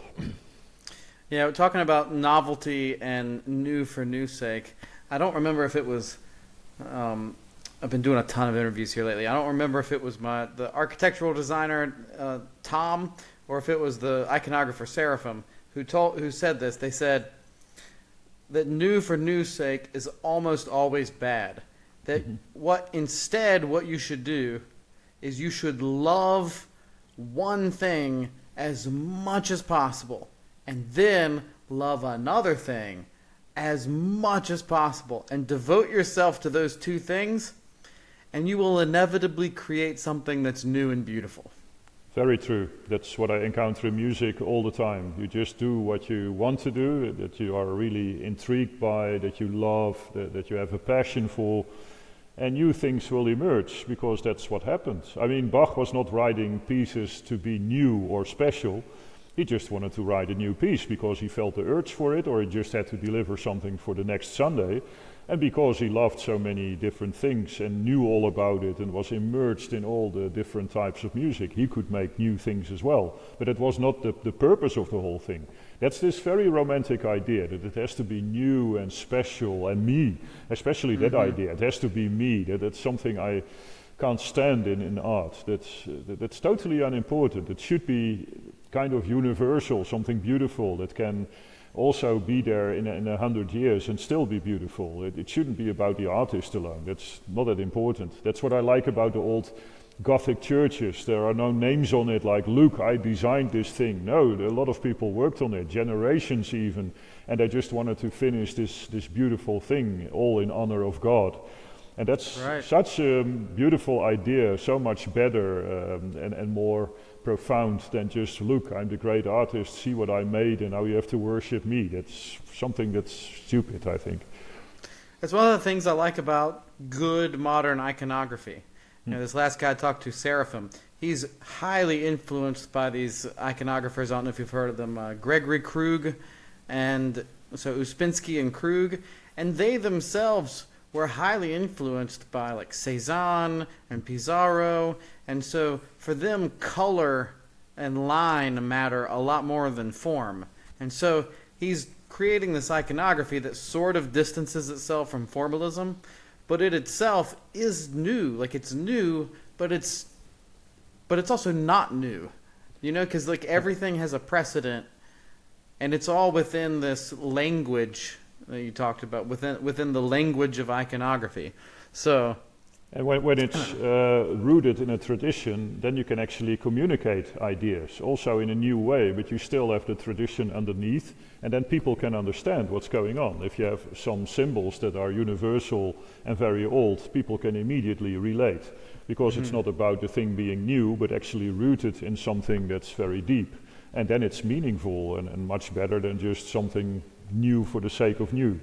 Yeah, we're talking about novelty and new for new's sake. I don't remember if it was... I've been doing a ton of interviews here lately. I don't remember if it was the architectural designer Tom, or if it was the iconographer Seraphim who said this. They said that new for new's sake is almost always bad. That what you should do is you should love one thing as much as possible, and then love another thing as much as possible, and devote yourself to those two things, and you will inevitably create something that's new and beautiful. Very true. That's what I encounter in music all the time. You just do what you want to do, that you are really intrigued by, that you love, that you have a passion for, and new things will emerge, because that's what happens. I mean, Bach was not writing pieces to be new or special. He just wanted to write a new piece because he felt the urge for it, or he just had to deliver something for the next Sunday. And because he loved so many different things and knew all about it and was immersed in all the different types of music, he could make new things as well. But it was not the purpose of the whole thing. That's this very romantic idea that it has to be new and special and me, especially that idea. It has to be me. That's something I can't stand in art. That's totally unimportant. It should be kind of universal, something beautiful that can also be there in 100 years and still be beautiful. It shouldn't be about the artist alone. That's not that important. That's what I like about the old Gothic churches. There are no names on it like, look, I designed this thing. No, a lot of people worked on it, generations even, and they just wanted to finish this beautiful thing, all in honor of God. And that's such a beautiful idea, so much better and more profound than just, look, I'm the great artist, see what I made, and now you have to worship me. That's something that's stupid, I think. That's one of the things I like about good modern iconography. You know, this last guy I talked to, Seraphim, he's highly influenced by these iconographers. I don't know if you've heard of them, Gregory Krug, and so Uspensky and Krug, and they themselves were highly influenced by like Cezanne and Pizarro, and so for them color and line matter a lot more than form. And so he's creating this iconography that sort of distances itself from formalism, but it itself is new. Like, it's new, but it's also not new, you know, because like everything has a precedent, and it's all within this language that you talked about, within the language of iconography. So, and when it's rooted in a tradition, then you can actually communicate ideas, also in a new way, but you still have the tradition underneath, and then people can understand what's going on. If you have some symbols that are universal and very old, people can immediately relate, because it's not about the thing being new, but actually rooted in something that's very deep. And then it's meaningful and much better than just something new for the sake of new.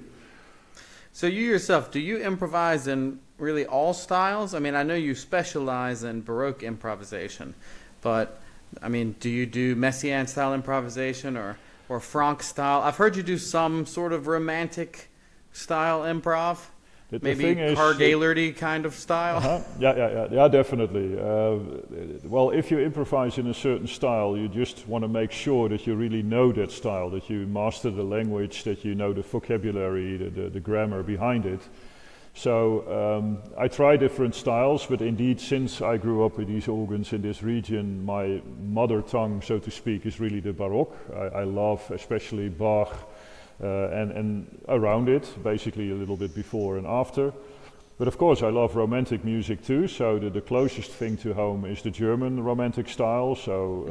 So you yourself, do you improvise in really all styles? I mean, I know you specialize in Baroque improvisation, but I mean, do you do Messiaen style improvisation or Franck style? I've heard you do some sort of romantic style improv. Maybe Carr Gaillardy kind of style? Yeah, definitely. Well, if you improvise in a certain style, you just want to make sure that you really know that style, that you master the language, that you know the vocabulary, the grammar behind it. So I try different styles, but indeed, since I grew up with these organs in this region, my mother tongue, so to speak, is really the Baroque. I love especially Bach, and around it, basically a little bit before and after. But of course I love romantic music too, so the closest thing to home is the German romantic style, so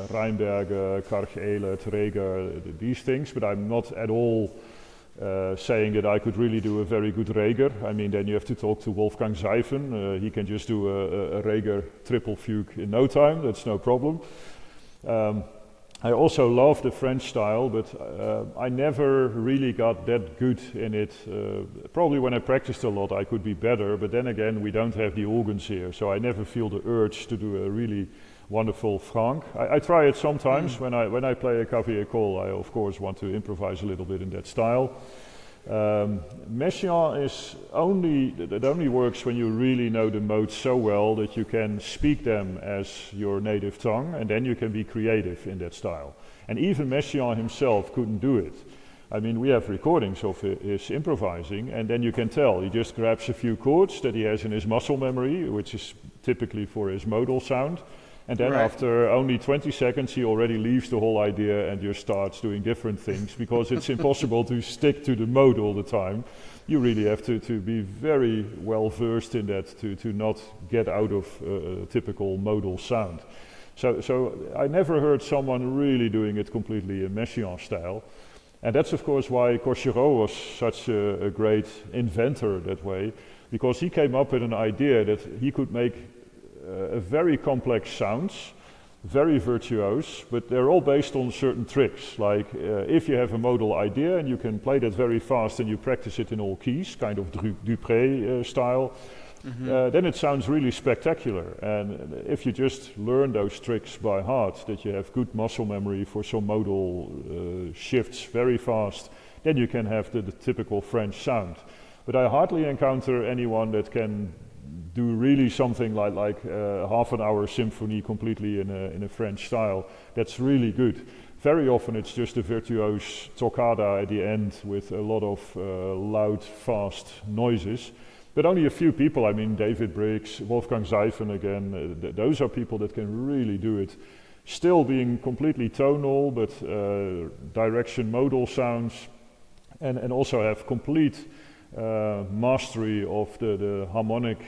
Rheinberger, Karg-Elert, Reger, these things, but I'm not at all saying that I could really do a very good Reger. I mean, then you have to talk to Wolfgang Seifen, he can just do a Reger triple fugue in no time, that's no problem. I also love the French style, but I never really got that good in it. Probably when I practiced a lot I could be better, but then again we don't have the organs here, so I never feel the urge to do a really wonderful Franck. I try it sometimes when I play a Cavalier call. I of course want to improvise a little bit in that style. Messiaen it only works when you really know the modes so well that you can speak them as your native tongue, and then you can be creative in that style. And even Messiaen himself couldn't do it. I mean, we have recordings of his improvising, and then you can tell. He just grabs a few chords that he has in his muscle memory, which is typically for his modal sound, and then after only 20 seconds he already leaves the whole idea and just starts doing different things, because it's impossible to stick to the mode all the time. You really have to be very well versed in that to not get out of a typical modal sound. So I never heard someone really doing it completely in Messiaen style. And that's of course why Cochereau was such a great inventor that way, because he came up with an idea that he could make very complex sounds, very virtuose, but they're all based on certain tricks. Like if you have a modal idea and you can play that very fast and you practice it in all keys, kind of Dupré style, then it sounds really spectacular. And if you just learn those tricks by heart, that you have good muscle memory for some modal shifts very fast, then you can have the typical French sound. But I hardly encounter anyone that can do really something like half an hour symphony completely in a French style. That's really good. Very often it's just a virtuose toccata at the end with a lot of loud, fast noises. But only a few people, I mean David Briggs, Wolfgang Seifen again, those are people that can really do it. Still being completely tonal, but direction modal sounds, and also have complete mastery of the harmonic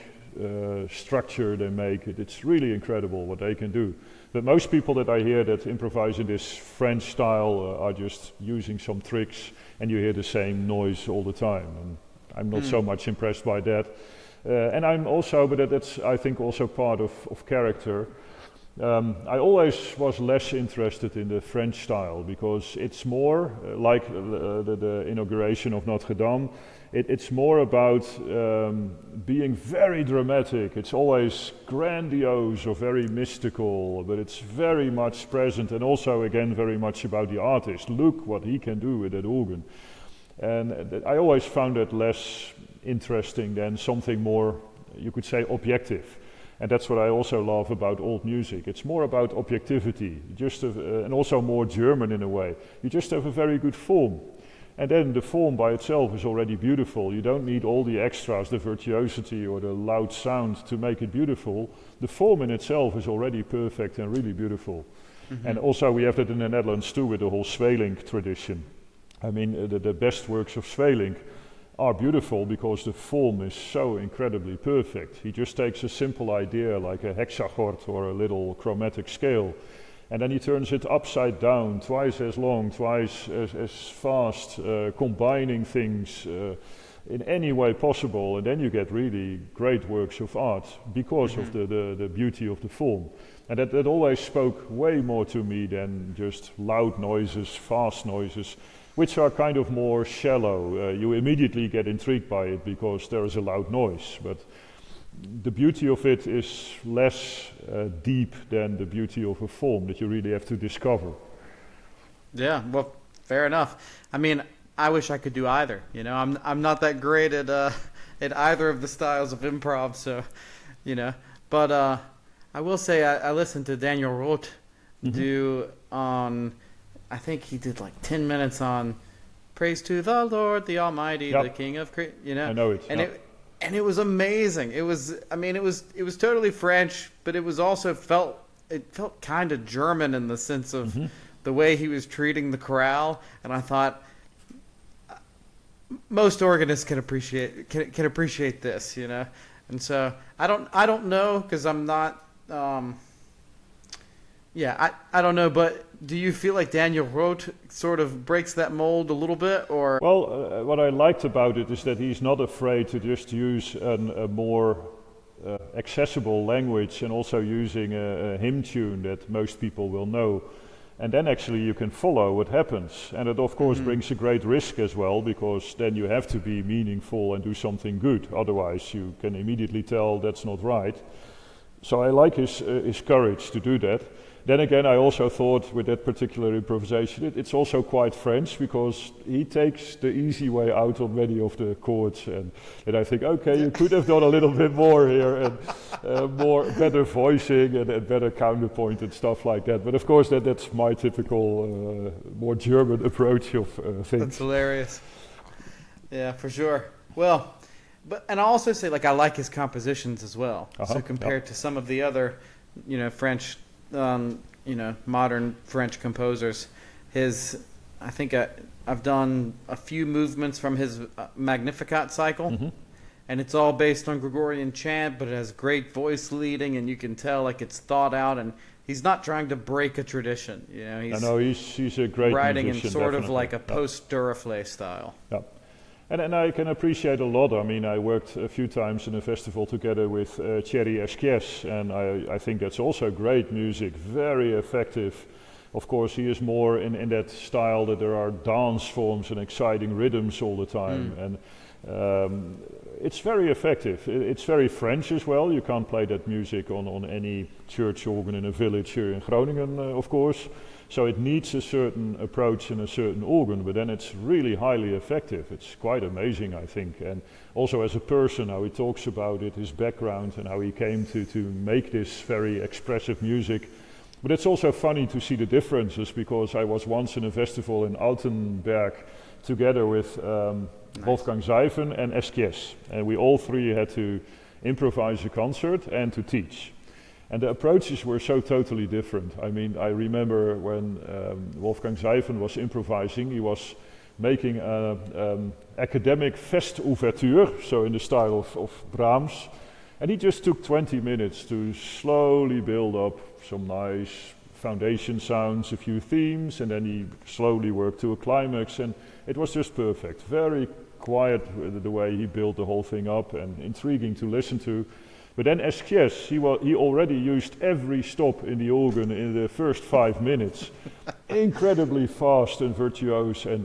structure they make. It's really incredible what they can do. But most people that I hear that improvise in this French style are just using some tricks, and you hear the same noise all the time. And I'm not so much impressed by that. And I'm also, but that's I think also part of character. I always was less interested in the French style, because it's more like the inauguration of Notre Dame. It's more about being very dramatic. It's always grandiose or very mystical, but it's very much present, and also again very much about the artist. Look what he can do with that organ. And I always found that less interesting than something more, you could say, objective. And that's what I also love about old music. It's more about objectivity, and also more German in a way. You just have a very good form. And then the form by itself is already beautiful. You don't need all the extras, the virtuosity or the loud sound to make it beautiful. The form in itself is already perfect and really beautiful. And also we have that in the Netherlands too, with the whole Sweelinck tradition. I mean, the best works of Sweelinck are beautiful because the form is so incredibly perfect. He just takes a simple idea like a hexachord or a little chromatic scale, and then he turns it upside down, twice as long, twice as fast, combining things in any way possible, and then you get really great works of art because of the beauty of the form. And that always spoke way more to me than just loud noises, fast noises. which are kind of more shallow. You immediately get intrigued by it because there is a loud noise, but the beauty of it is less deep than the beauty of a form that you really have to discover. Yeah, well, fair enough. I mean, I wish I could do either. You know, I'm not that great at either of the styles of improv, so, you know. But I will say I listened to Daniel Roth do on, I think he did like 10 minutes on Praise to the Lord, the Almighty, the King of you know. I know it. And it was amazing. It was, I mean, it was totally French, but it was also felt kind of German in the sense of the way he was treating the chorale. And I thought, most organists can appreciate this, you know. And so I don't know, because I'm not. I don't know, but do you feel like Daniel Roth sort of breaks that mold a little bit, or? Well, what I liked about it is that he's not afraid to just use a more accessible language, and also using a hymn tune that most people will know. And then actually you can follow what happens. And it of course brings a great risk as well, because then you have to be meaningful and do something good. Otherwise you can immediately tell that's not right. So I like his courage to do that. Then again, I also thought with that particular improvisation, it's also quite French, because he takes the easy way out on many of the chords, and I think, okay, you could have done a little bit more here, and better voicing and better counterpoint and stuff like that. But of course, that's my typical more German approach of things. That's hilarious. Yeah, for sure. Well, and I also say, like, I like his compositions as well. So compared to some of the other, you know, French. Modern French composers. I think I've done a few movements from his Magnificat cycle, and it's all based on Gregorian chant, but it has great voice leading, and you can tell like it's thought out, and he's not trying to break a tradition. You know, he's a great writing musician, in sort definitely. of like a post-Duraflé style. Yeah. And I can appreciate a lot. I mean, I worked a few times in a festival together with Thierry Esquies, and I think that's also great music, very effective. Of course, he is more in that style that there are dance forms and exciting rhythms all the time. And it's very effective. It's very French as well. You can't play that music on any church organ in a village here in Groningen, of course. So it needs a certain approach and a certain organ, but then it's really highly effective. It's quite amazing, I think. And also as a person, how he talks about it, his background, and how he came to make this very expressive music. But it's also funny to see the differences, because I was once in a festival in Altenberg together with Wolfgang Seifen and Esquies. And we all three had to improvise a concert and to teach. And the approaches were so totally different. I mean, I remember when Wolfgang Seifen was improvising, he was making an academic fest ouverture, so in the style of Brahms. And he just took 20 minutes to slowly build up some nice foundation sounds, a few themes, and then he slowly worked to a climax. And it was just perfect. Very quiet the way he built the whole thing up, and intriguing to listen to. But then Esquies, he already used every stop in the organ in the first 5 minutes. Incredibly fast and virtuose. And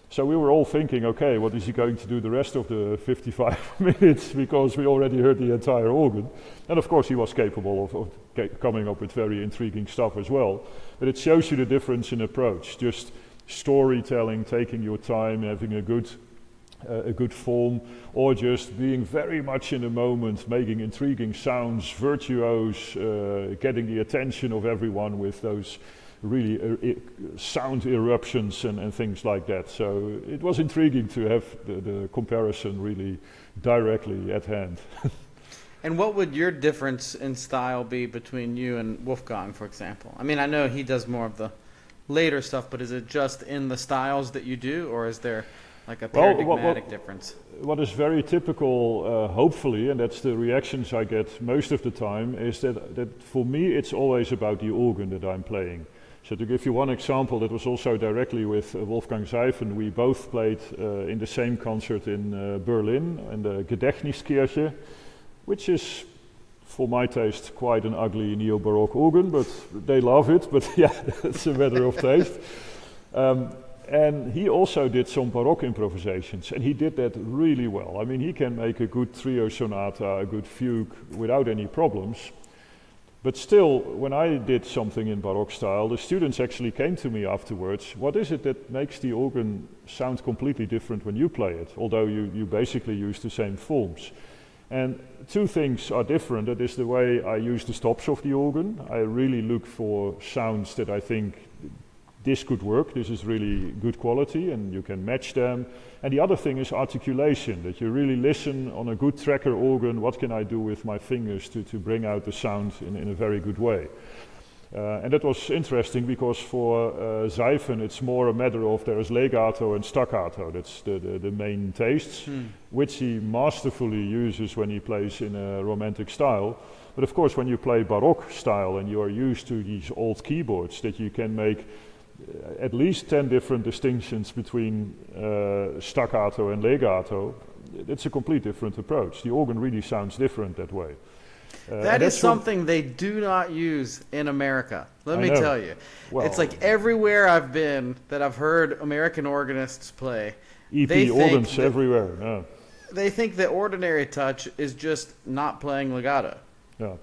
so we were all thinking, okay, what is he going to do the rest of the 55 minutes? Because we already heard the entire organ. And of course he was capable of coming up with very intriguing stuff as well. But it shows you the difference in approach. Just storytelling, taking your time, having a good form, or just being very much in the moment, making intriguing sounds, virtuose, getting the attention of everyone with those really sound eruptions and things like that. So it was intriguing to have the comparison really directly at hand. And what would your difference in style be between you and Wolfgang, for example? I mean, I know he does more of the later stuff, but is it just in the styles that you do, or is there like a paradigmatic difference? What is very typical, hopefully, and that's the reactions I get most of the time, is that for me it's always about the organ that I'm playing. So to give you one example, that was also directly with Wolfgang Seifen. We both played in the same concert in Berlin, in the Gedächtniskirche, which is, for my taste, quite an ugly neo-Baroque organ, but they love it, but yeah, it's a matter of taste. And he also did some Baroque improvisations, and he did that really well. I mean, he can make a good trio sonata, a good fugue without any problems. But still, when I did something in Baroque style, the students actually came to me afterwards, what is it that makes the organ sound completely different when you play it, although you basically use the same forms? And two things are different. That is the way I use the stops of the organ. I really look for sounds that I think this could work, this is really good quality, and you can match them. And the other thing is articulation, that you really listen on a good tracker organ, what can I do with my fingers to bring out the sound in a very good way. And that was interesting because for Zyphon it's more a matter of there is legato and staccato, that's the main tastes, which he masterfully uses when he plays in a romantic style. But of course when you play Baroque style and you are used to these old keyboards, that you can make at least 10 different distinctions between staccato and legato, it's a complete different approach. The organ really sounds different that way. That is something they do not use in America. Let me tell you. Well, it's like everywhere I've been that I've heard American organists play. EP organs everywhere. Yeah. They think that ordinary touch is just not playing legato. Yeah.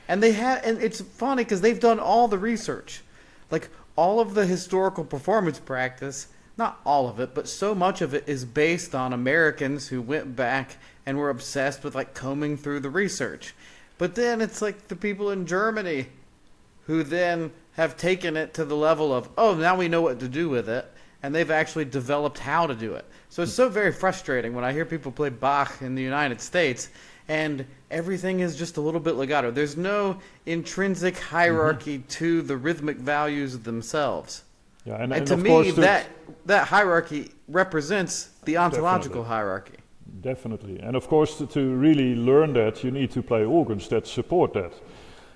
And it's funny because they've done all the research. Like all of the historical performance practice, not all of it, but so much of it is based on Americans who went back and were obsessed with like combing through the research. But then it's like the people in Germany who then have taken it to the level of, oh, now we know what to do with it, and they've actually developed how to do it. So it's so very frustrating when I hear people play Bach in the United States and everything is just a little bit legato. There's no intrinsic hierarchy to the rhythmic values themselves. Yeah, and to me, that hierarchy represents the ontological hierarchy. Definitely. And of course, to really learn that, you need to play organs that support that.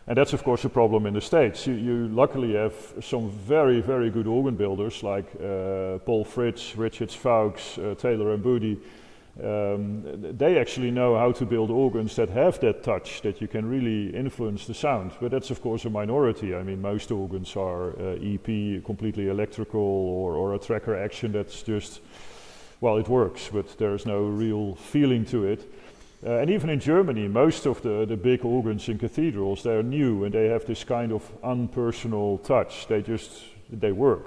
And that's of course a problem in the States. You luckily have some very, very good organ builders like Paul Fritz, Richard Fugues, Taylor and Boody. They actually know how to build organs that have that touch, that you can really influence the sound. But that's of course a minority. I mean, most organs are EP, completely electrical, or a tracker action that's just, well, it works, but there's no real feeling to it. And even in Germany, most of the big organs in cathedrals, they're new and they have this kind of unpersonal touch. They work.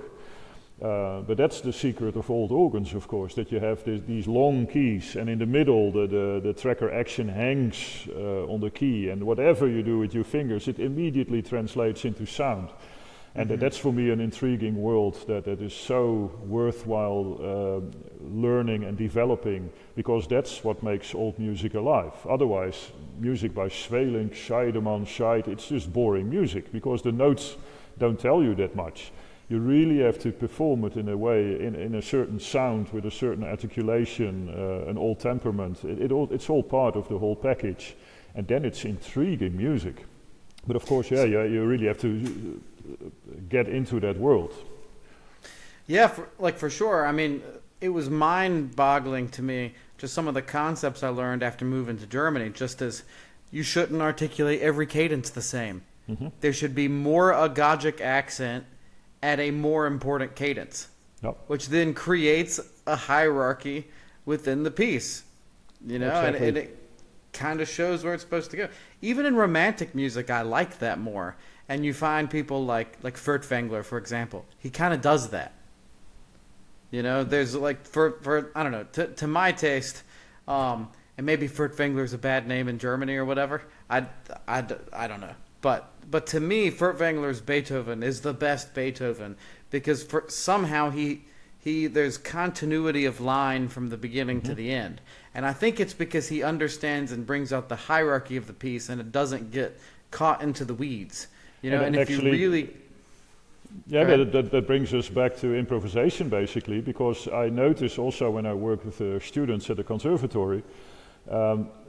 But that's the secret of old organs, of course, that you have these long keys, and in the middle the tracker action hangs on the key, and whatever you do with your fingers, it immediately translates into sound. And that's for me an intriguing world that is so worthwhile learning and developing, because that's what makes old music alive. Otherwise, music by Sweelinck, Scheidemann, Scheid, it's just boring music, because the notes don't tell you that much. You really have to perform it in a way, in a certain sound, with a certain articulation, an old temperament. It's all part of the whole package. And then it's intriguing music. But of course, you really have to get into that world. Yeah, for sure. I mean, it was mind-boggling to me, just some of the concepts I learned after moving to Germany, just as you shouldn't articulate every cadence the same. There should be more agogic accent at a more important cadence, which then creates a hierarchy within the piece, you know, exactly. and it kind of shows where it's supposed to go. Even in romantic music, I like that more. And you find people like Furtwängler, for example. He kind of does that. You know, there's like, for I don't know, to my taste, and maybe Furtwängler is a bad name in Germany or whatever. I don't know. But to me, Furtwängler's Beethoven is the best Beethoven, because somehow there's continuity of line from the beginning to the end. And I think it's because he understands and brings out the hierarchy of the piece, and it doesn't get caught into the weeds. You know, and if you really... Yeah, that brings us back to improvisation, basically, because I notice also when I work with students at the conservatory,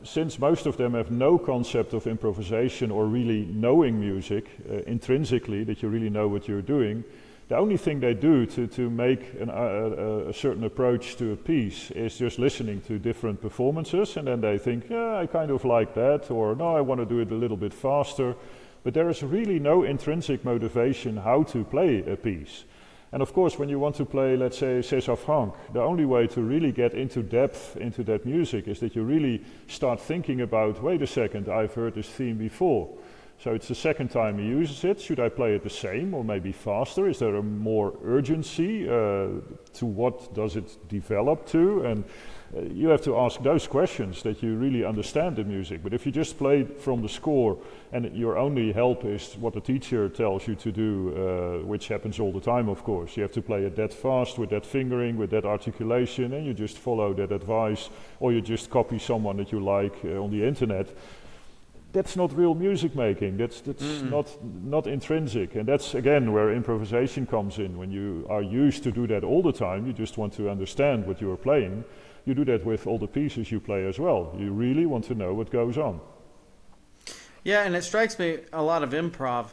since most of them have no concept of improvisation or really knowing music intrinsically, that you really know what you're doing, the only thing they do to make a certain approach to a piece is just listening to different performances, and then they think, yeah, I kind of like that, or no, I want to do it a little bit faster. But there is really no intrinsic motivation how to play a piece. And of course, when you want to play, let's say, César Franck, the only way to really get into depth into that music is that you really start thinking about, wait a second, I've heard this theme before. So it's the second time he uses it. Should I play it the same or maybe faster? Is there a more urgency? To what does it develop to? And you have to ask those questions that you really understand the music. But if you just play from the score and your only help is what the teacher tells you to do, which happens all the time, of course. You have to play it that fast with that fingering, with that articulation, and you just follow that advice, or you just copy someone that you like on the internet. That's not real music making. That's not intrinsic, and that's again where improvisation comes in. When you are used to do that all the time, you just want to understand what you are playing. You do that with all the pieces you play as well. You really want to know what goes on. Yeah, and it strikes me a lot of improv.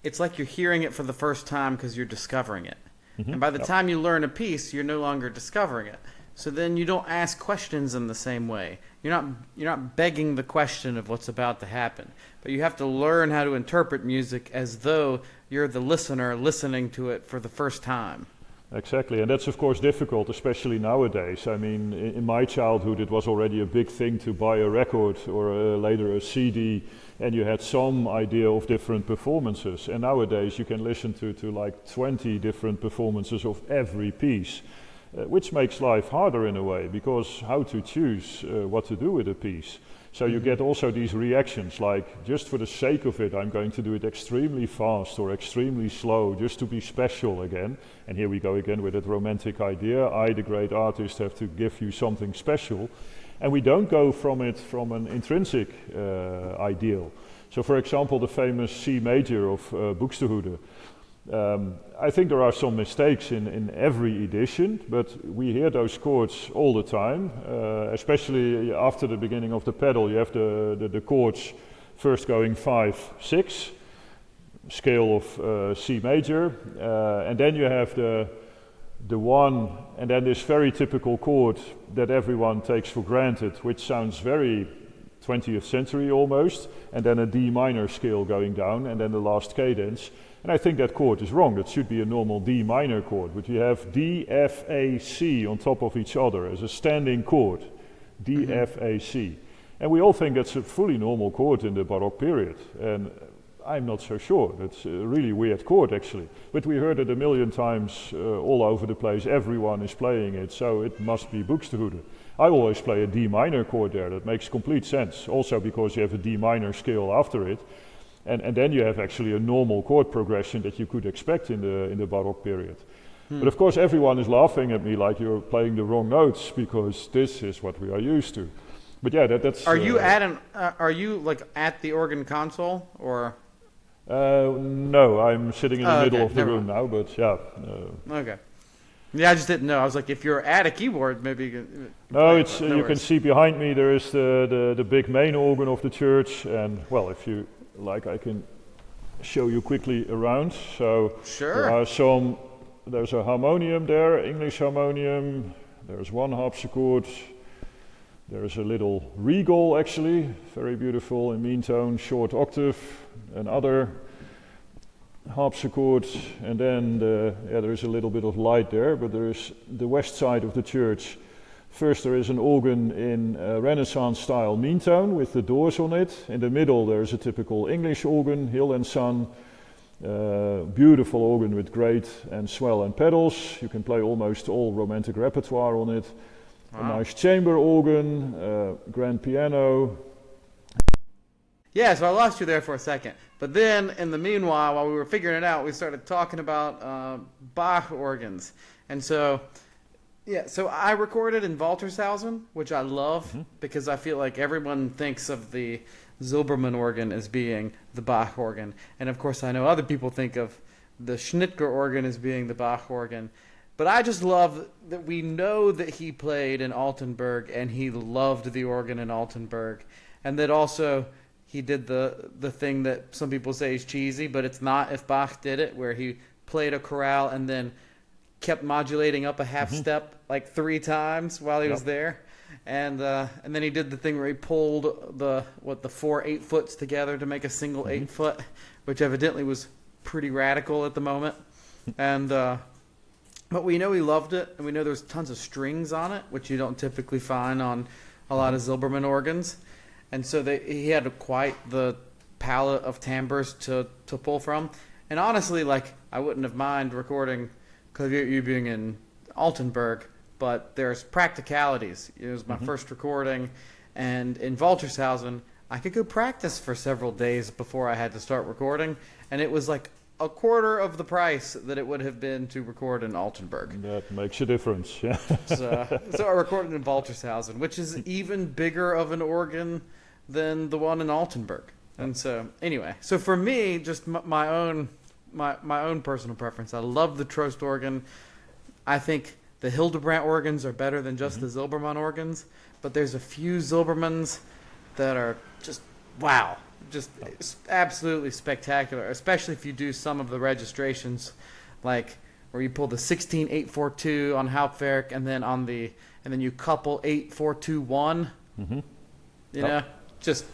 It's like you're hearing it for the first time because you're discovering it, and by the time you learn a piece, you're no longer discovering it. So then you don't ask questions in the same way. You're not begging the question of what's about to happen, but you have to learn how to interpret music as though you're the listener listening to it for the first time. Exactly, and that's of course difficult, especially nowadays. I mean, in my childhood it was already a big thing to buy a record or later a CD, and you had some idea of different performances. And nowadays you can listen to like 20 different performances of every piece. Which makes life harder in a way, because how to choose what to do with a piece. So you get also these reactions, like just for the sake of it, I'm going to do it extremely fast or extremely slow, just to be special again. And here we go again with that romantic idea. I, the great artist, have to give you something special. And we don't go from it from an intrinsic ideal. So for example, the famous C major of Buxtehude. I think there are some mistakes in every edition, but we hear those chords all the time, especially after the beginning of the pedal. You have the chords first going 5, 6, scale of C major, and then you have the one, and then this very typical chord that everyone takes for granted, which sounds very 20th century almost, and then a D minor scale going down, and then the last cadence. And I think that chord is wrong. That should be a normal D minor chord, but you have D, F, A, C on top of each other as a standing chord, D, F, A, C. And we all think that's a fully normal chord in the Baroque period, and I'm not so sure. That's a really weird chord actually, but we heard it a million times all over the place. Everyone is playing it, so it must be Buxtehude. I always play a D minor chord there. That makes complete sense, also because you have a D minor scale after it. And then you have actually a normal chord progression that you could expect in the Baroque period. But of course everyone is laughing at me like you're playing the wrong notes, because this is what we are used to. But yeah, that's... Are you like at the organ console, or...? No, I'm sitting in the middle of the room now, but yeah. Okay. Yeah, I just didn't know. I was like, if you're at a keyboard, maybe... No, it's you can see behind me there is the big main organ of the church, and well, if you... like, I can show you quickly around. So sure. There's a harmonium there, English harmonium. There's one harpsichord. There's a little regal actually, very beautiful in mean tone, short octave. Another harpsichord, and then there is a little bit of light there, but there is the west side of the church. First there is an organ in Renaissance style mean tone with the doors on it. In the middle there is a typical English organ, hill and sun. Beautiful organ with grate and swell and pedals. You can play almost all romantic repertoire on it. Wow. A nice chamber organ, grand piano. Yeah, so I lost you there for a second. But then, in the meanwhile, while we were figuring it out, we started talking about Bach organs. And so... yeah, so I recorded in Waltershausen, which I love because I feel like everyone thinks of the Zilberman organ as being the Bach organ. And of course I know other people think of the Schnitger organ as being the Bach organ. But I just love that we know that he played in Altenburg and he loved the organ in Altenburg. And that also he did the thing that some people say is cheesy, but it's not if Bach did it, where he played a chorale and then kept modulating up a half step like 3 times while he was there, and then he did the thing where he pulled the 4 8-foots together to make a single 8-foot, which evidently was pretty radical at the moment, and But we know he loved it, and we know there's tons of strings on it, which you don't typically find on a lot of Zilberman organs. And so he had quite the palette of timbres to pull from. And honestly, like, I wouldn't have mind recording, because you being in Altenburg, but there's practicalities. It was my first recording, and in Waltershausen, I could go practice for several days before I had to start recording, and it was like a quarter of the price that it would have been to record in Altenburg. That makes a difference, yeah. So I recorded in Waltershausen, which is even bigger of an organ than the one in Altenburg. And so, anyway, so for me, just my own personal preference, I love the Trost organ. I think the Hildebrandt organs are better than just the Zilberman organs, but there's a few Zilbermans that are just, wow. Just absolutely spectacular, especially if you do some of the registrations, like where you pull the 16-842 on Hauptwerk, and then you couple 8-4-2-1. You know, just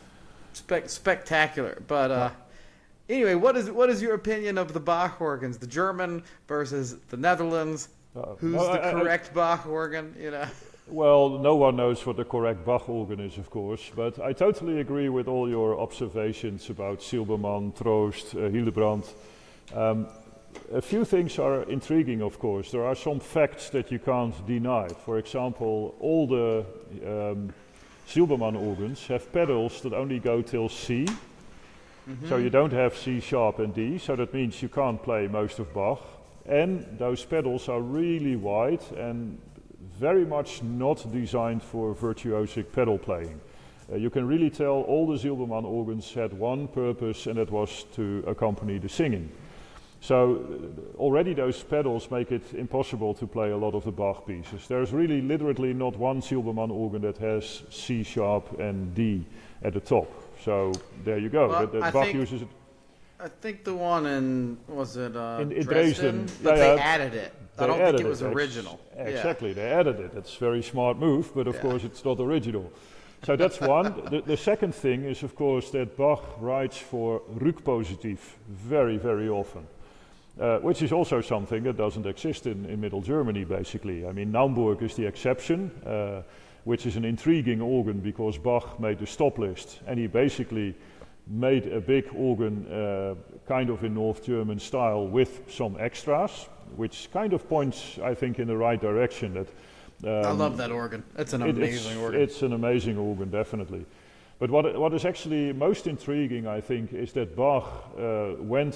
spectacular. But anyway, what is your opinion of the Bach organs, the German versus the Netherlands? Who's the correct Bach organ? You know. Well, no one knows what the correct Bach organ is, of course, but I totally agree with all your observations about Silbermann, Troost, Hildebrandt. A few things are intriguing, of course. There are some facts that you can't deny. For example, all the Silbermann organs have pedals that only go till C. So you don't have C sharp and D, so that means you can't play most of Bach. And those pedals are really wide and very much not designed for virtuosic pedal playing. You can really tell all the Zilbermann organs had one purpose, and that was to accompany the singing. So already those pedals make it impossible to play a lot of the Bach pieces. There's really literally not one Zilbermann organ that has C sharp and D at the top. So there you go. Well, Bach uses it. I think the one in in Dresden, but they added it. I don't think it was original. Exactly, they added it. That's a very smart move, but of course it's not original. So that's one. The second thing is, of course, that Bach writes for rückpositiv very, very often, which is also something that doesn't exist in Middle Germany, basically. I mean, Naumburg is the exception, which is an intriguing organ because Bach made the stop list, and he basically made a big organ kind of in North German style with some extras, which kind of points, I think, in the right direction. That I love that organ. It's an amazing organ. It's an amazing organ, definitely. But what is actually most intriguing, I think, is that Bach when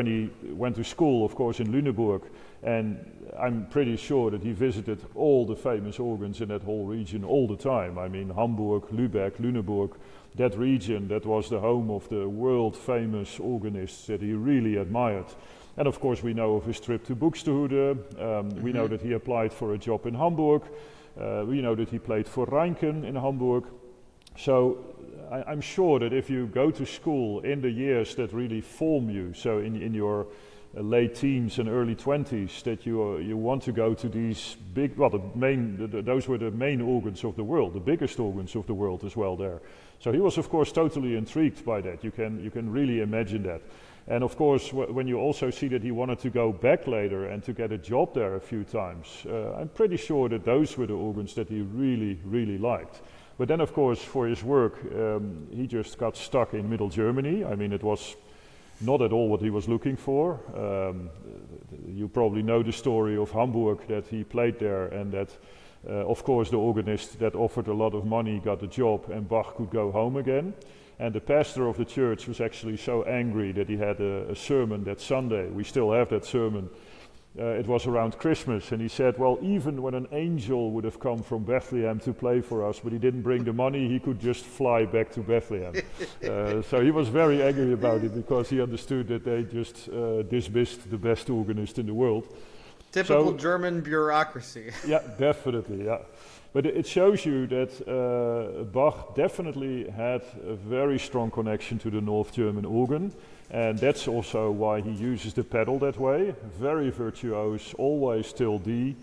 he went to school, of course, in Lüneburg, and I'm pretty sure that he visited all the famous organs in that whole region all the time. I mean, Hamburg, Lübeck, Lüneburg, that region, that was the home of the world famous organists that he really admired. And of course we know of his trip to Buxtehude, we know that he applied for a job in Hamburg, we know that he played for Reinken in Hamburg. So I'm sure that if you go to school in the years that really form you, so in your late teens and early 20s, that you want to go to these big, well, those were the main organs of the world, the biggest organs of the world as well there. So he was of course totally intrigued by that. You can really imagine that. And of course, when you also see that he wanted to go back later and to get a job there a few times, I'm pretty sure that those were the organs that he really, really liked. But then of course, for his work, he just got stuck in Middle Germany. I mean, it was not at all what he was looking for. You probably know the story of Hamburg, that he played there, and that of course the organist that offered a lot of money got a job and Bach could go home again. And the pastor of the church was actually so angry that he had a sermon that Sunday. We still have that sermon. It was around Christmas, and he said, well, even when an angel would have come from Bethlehem to play for us, but he didn't bring the money, he could just fly back to Bethlehem. So he was very angry about it because he understood that they just dismissed the best organist in the world. Typical German bureaucracy. Yeah, definitely, yeah. But it shows you that Bach definitely had a very strong connection to the North German organ, and that's also why he uses the pedal that way. Very virtuose, always till D,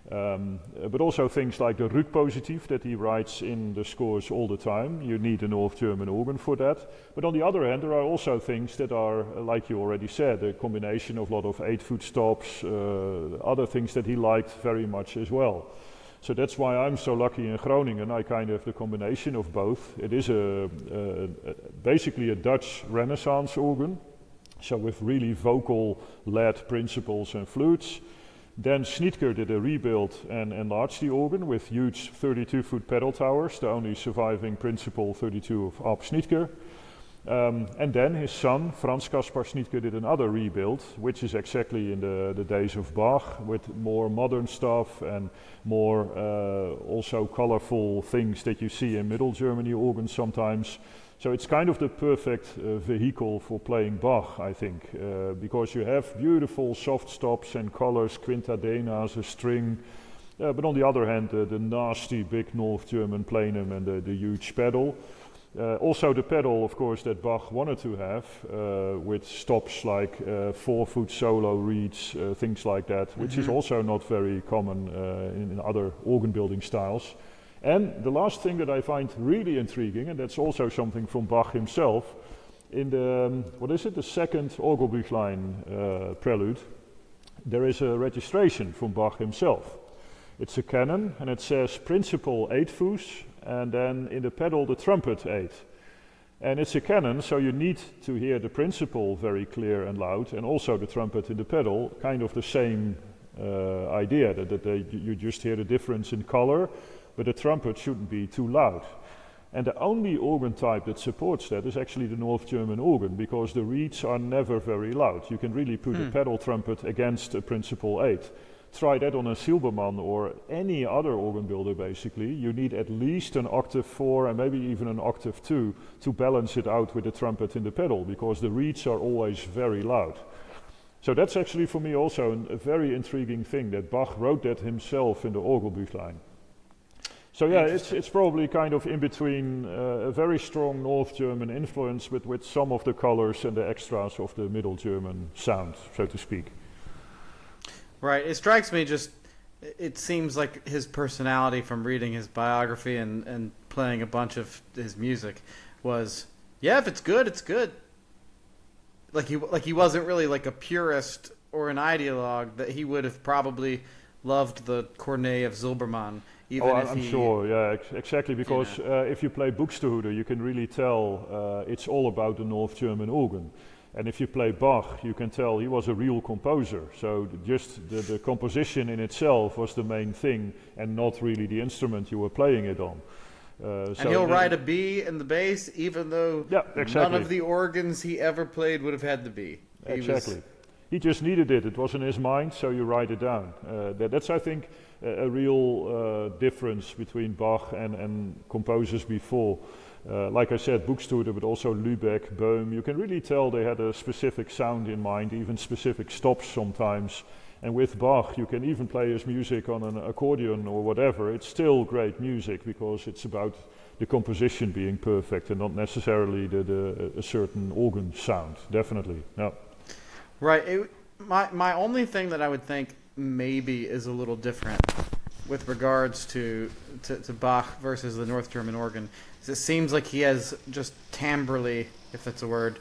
But also things like the Rückpositiv that he writes in the scores all the time. You need a North German organ for that. But on the other hand, there are also things that are, like you already said, a combination of a lot of 8-foot stops, other things that he liked very much as well. So that's why I'm so lucky in Groningen. I kind of have the combination of both. It is basically a Dutch Renaissance organ, so with really vocal-led principals and flutes. Then Schnitger did a rebuild and enlarged the organ with huge 32-foot pedal towers, the only surviving principal 32 of Arp Schnitger. And then his son, Franz Caspar Schnitger, did another rebuild, which is exactly in the days of Bach, with more modern stuff and more also colorful things that you see in Middle Germany organs sometimes. So it's kind of the perfect vehicle for playing Bach, I think, because you have beautiful soft stops and colors, quintadenas, a string, but on the other hand, the nasty big North German plenum and the huge pedal. Also the pedal, of course, that Bach wanted to have, with stops like 4-foot solo reeds, things like that, which is also not very common in other organ building styles. And the last thing that I find really intriguing, and that's also something from Bach himself, in the second Orgelbüchlein prelude, there is a registration from Bach himself. It's a canon, and it says principal 8 fugues, and then in the pedal the trumpet 8. And it's a canon, so you need to hear the principal very clear and loud, and also the trumpet in the pedal, kind of the same idea, that you just hear the difference in color, but the trumpet shouldn't be too loud. And the only organ type that supports that is actually the North German organ, because the reeds are never very loud. You can really put a pedal trumpet against a principal 8. Try that on a Silbermann or any other organ builder basically. You need at least an octave 4 and maybe even an octave 2 to balance it out with the trumpet in the pedal, because the reeds are always very loud. So that's actually for me also a very intriguing thing, that Bach wrote that himself in the Orgelbüchlein. So yeah, it's probably kind of in between a very strong North German influence with some of the colors and the extras of the Middle German sound, so to speak. Right. It strikes me it seems like his personality from reading his biography and playing a bunch of his music was, yeah, if it's good, it's good. Like he wasn't really like a purist or an ideologue, that he would have probably loved the Cornet of Silbermann. I'm sure, yeah, exactly, because if you play Buxtehude, you can really tell it's all about the North German organ. And if you play Bach, you can tell he was a real composer. So just the composition in itself was the main thing, and not really the instrument you were playing it on. And he'll write a B in the bass, even though none of the organs he ever played would have had the B. He just needed it. It was in his mind, so you write it down. That's, I think, a real difference between Bach and composers before. Like I said, Buxtehude, but also Lübeck, Böhm. You can really tell they had a specific sound in mind, even specific stops sometimes. And with Bach, you can even play his music on an accordion or whatever. It's still great music, because it's about the composition being perfect and not necessarily a certain organ sound. Definitely, yeah. Right. My only thing that I would think maybe is a little different with regards to Bach versus the North German organ is it seems like he has just timbrally, if that's a word,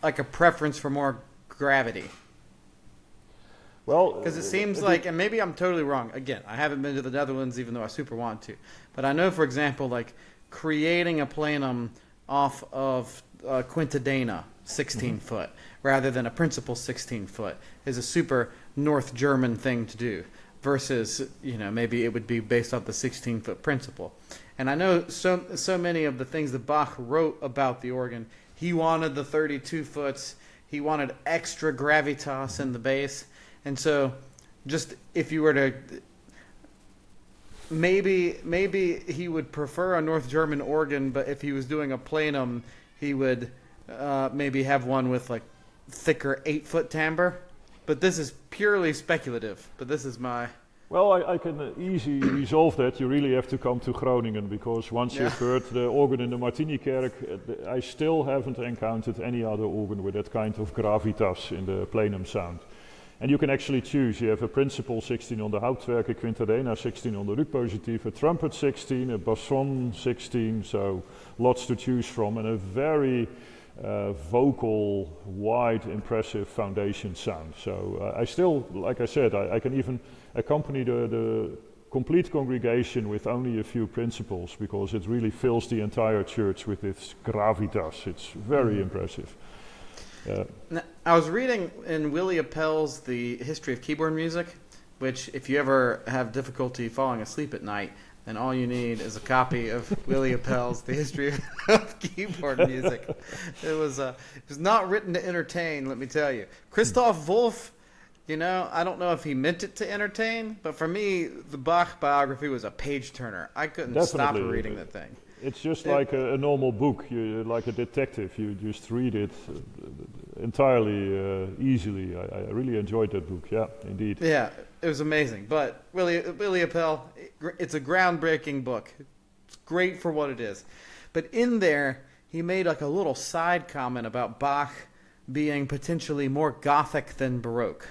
like a preference for more gravity. Well, because it seems like, and maybe I'm totally wrong. Again, I haven't been to the Netherlands, even though I super want to. But I know, for example, like creating a plenum off of quintadena, 16 foot, rather than a principal 16 foot, is a super North German thing to do. Versus, maybe it would be based off the 16-foot principle. And I know so many of the things that Bach wrote about the organ, he wanted the 32 foots, he wanted extra gravitas in the bass. And so, just if you were to, maybe he would prefer a North German organ, but if he was doing a plenum, he would maybe have one with like thicker 8-foot timbre. But this is purely speculative. But this is my... Well, I can easily resolve that. You really have to come to Groningen, because once you've heard the organ in the Martinikerk, I still haven't encountered any other organ with that kind of gravitas in the plenum sound. And you can actually choose. You have a principal 16 on the Hauptwerk, a quintadena 16 on the Rückpositiv, a trumpet 16, a basson 16, so lots to choose from, and a very vocal, wide, impressive foundation sound. So I still, like I said, I can even accompany the complete congregation with only a few principals, because it really fills the entire church with its gravitas. It's very impressive. Now, I was reading in Willie Appel's The History of Keyboard Music, which if you ever have difficulty falling asleep at night, then all you need is a copy of Willie Appel's The History of Keyboard Music. It was not written to entertain, let me tell you. Christoph Wolff, you know, I don't know if he meant it to entertain, but for me, the Bach biography was a page-turner. I couldn't stop reading that thing. It's just like a normal book, like a detective. You just read it entirely easily. I really enjoyed that book, yeah, indeed. Yeah, it was amazing. But Willie Appel, it's a groundbreaking book. It's great for what it is. But in there, he made like a little side comment about Bach being potentially more Gothic than Baroque.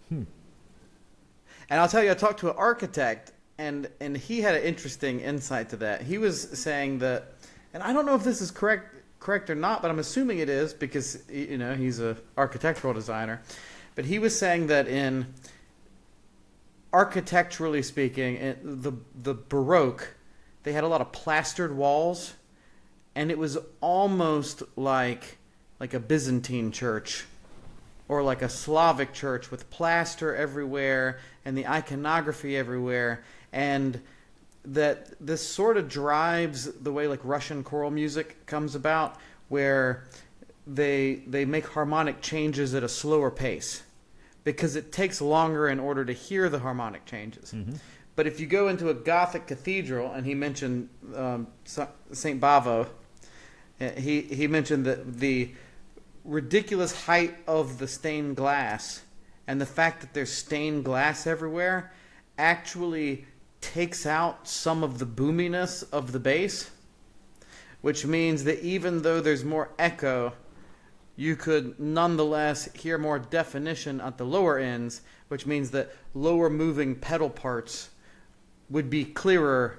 And I'll tell you, I talked to an architect, and he had an interesting insight to that. He was saying that, and I don't know if this is correct or not, but I'm assuming it is because, you know, he's an architectural designer. But he was saying that in architecturally speaking, in the Baroque, they had a lot of plastered walls, and it was almost like a Byzantine church or like a Slavic church with plaster everywhere and the iconography everywhere, and that this sort of drives the way like Russian choral music comes about, where they make harmonic changes at a slower pace because it takes longer in order to hear the harmonic changes. Mm-hmm. But if you go into a Gothic cathedral, and he mentioned St. Bavo, he mentioned that the ridiculous height of the stained glass and the fact that there's stained glass everywhere actually takes out some of the boominess of the bass, which means that even though there's more echo, you could nonetheless hear more definition at the lower ends, which means that lower moving pedal parts would be clearer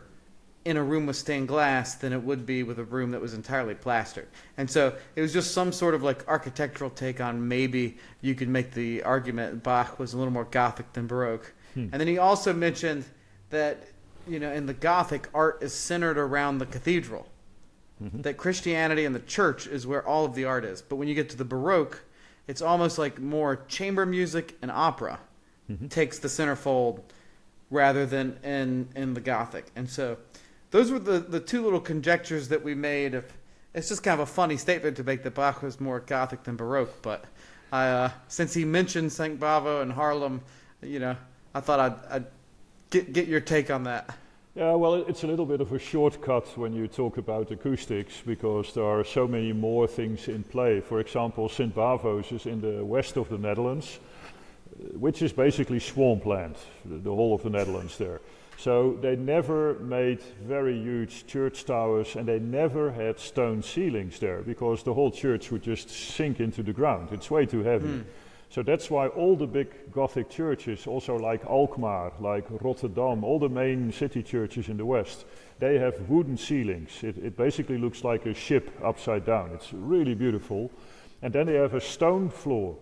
in a room with stained glass than it would be with a room that was entirely plastered. And so it was just some sort of like architectural take on maybe you could make the argument Bach was a little more Gothic than Baroque. And then he also mentioned that, you know, in the Gothic, art is centered around the cathedral. Mm-hmm. That Christianity and the church is where all of the art is. But when you get to the Baroque, it's almost like more chamber music and opera takes the centerfold rather than in the Gothic. And so those were the two little conjectures that we made. It's just kind of a funny statement to make that Bach was more Gothic than Baroque. But since he mentioned St. Bavo and Haarlem, you know, I thought I'd get your take on that. Yeah, well, it's a little bit of a shortcut when you talk about acoustics, because there are so many more things in play. For example, St. Bavo's is in the west of the Netherlands, which is basically swampland, the whole of the Netherlands there. So they never made very huge church towers, and they never had stone ceilings there, because the whole church would just sink into the ground. It's way too heavy. So that's why all the big Gothic churches, also like Alkmaar, like Rotterdam, all the main city churches in the west, they have wooden ceilings. It basically looks like a ship upside down. It's really beautiful. And then they have a stone floor,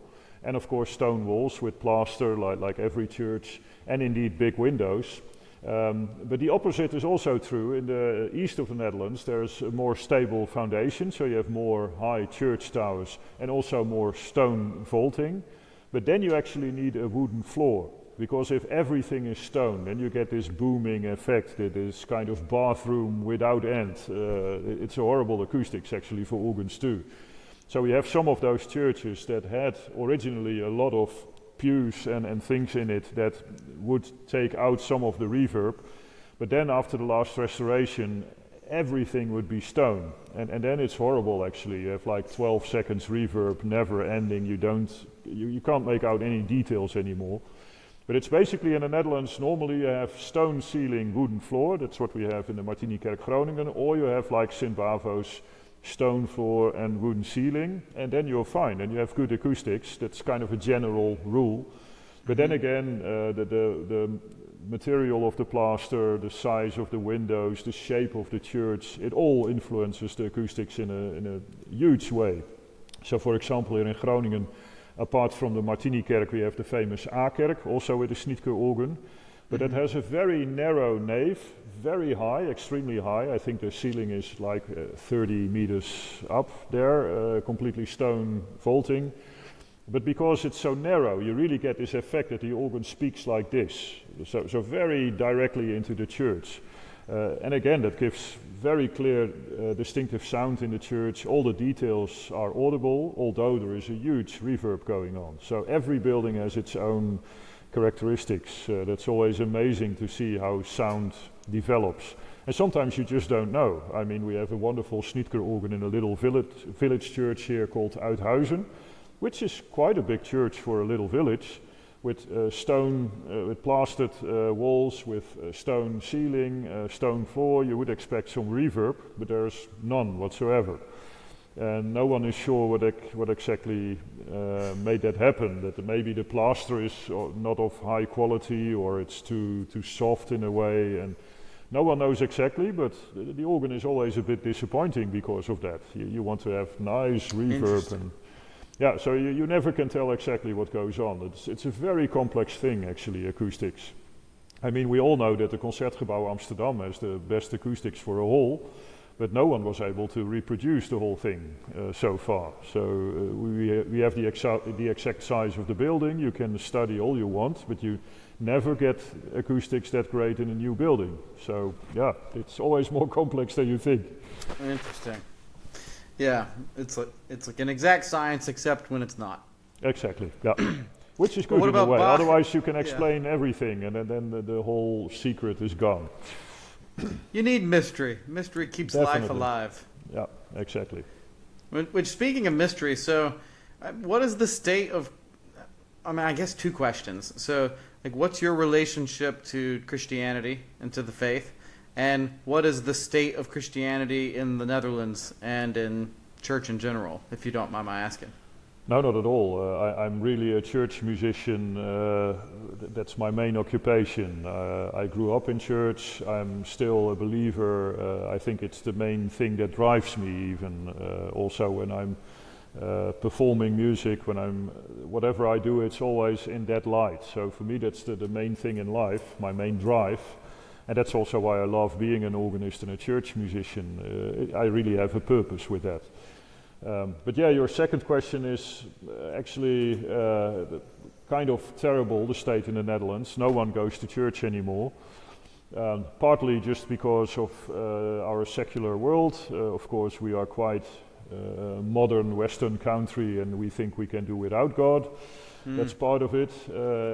and of course stone walls with plaster, like every church, and indeed big windows. But the opposite is also true. In the east of the Netherlands, there's a more stable foundation, so you have more high church towers and also more stone vaulting. But then you actually need a wooden floor, because if everything is stone, then you get this booming effect, this kind of bathroom without end. It's a horrible acoustics actually for organs too. So we have some of those churches that had originally a lot of pews and things in it that would take out some of the reverb, but then after the last restoration, everything would be stone, and then it's horrible actually. You have like 12 seconds reverb, never ending. You can't make out any details anymore. But it's basically in the Netherlands, normally you have stone ceiling, wooden floor. That's what we have in the Martinikerk Groningen, or you have like St. Bavo's stone floor and wooden ceiling, and then you're fine, and you have good acoustics. That's kind of a general rule. But then again, the material of the plaster, the size of the windows, the shape of the church, it all influences the acoustics in a huge way. So for example, here in Groningen, apart from the Martini-kerk, we have the famous A-kerk, also with a Schnitger organ. But it has a very narrow nave, very high, extremely high. I think the ceiling is like 30 meters up there, completely stone vaulting. But because it's so narrow, you really get this effect that the organ speaks like this, so very directly into the church. And again, that gives very clear, distinctive sound in the church. All the details are audible, although there is a huge reverb going on. So every building has its own characteristics. That's always amazing to see how sound develops. And sometimes you just don't know. I mean, we have a wonderful Schnitger organ in a little village church here called Uithuizen, which is quite a big church for a little village, with stone, with plastered walls, with stone ceiling, stone floor. You would expect some reverb, but there's none whatsoever. And no one is sure what exactly made that happen. That maybe the plaster is not of high quality, or it's too soft in a way, and no one knows exactly. But the organ is always a bit disappointing because of that. You want to have nice reverb, and yeah, so you never can tell exactly what goes on. It's a very complex thing, actually, acoustics. I mean, we all know that the Concertgebouw Amsterdam has the best acoustics for a hall, but no one was able to reproduce the whole thing so far. So we have the exact size of the building. You can study all you want, but you never get acoustics that great in a new building. So yeah, it's always more complex than you think. Interesting. Yeah, it's like an exact science, except when it's not. Exactly. Yeah. Which is good in a way. Bach? Otherwise, you can explain everything, and then the whole secret is gone. You need mystery. Mystery keeps life alive. Yeah, exactly. Which, speaking of mystery, so what is the state of, I mean, I guess two questions. So, like, what's your relationship to Christianity and to the faith? And what is the state of Christianity in the Netherlands and in church in general, if you don't mind my asking? No, not at all. I'm really a church musician. That's my main occupation. I grew up in church. I'm still a believer. I think it's the main thing that drives me, even also when I'm performing music, whatever I do, it's always in that light. So for me, that's the main thing in life, my main drive. And that's also why I love being an organist and a church musician. I really have a purpose with that. But yeah, your second question is actually kind of terrible, the state in the Netherlands. No one goes to church anymore. Partly just because of our secular world. Of course, we are quite modern Western country, and we think we can do without God. That's part of it,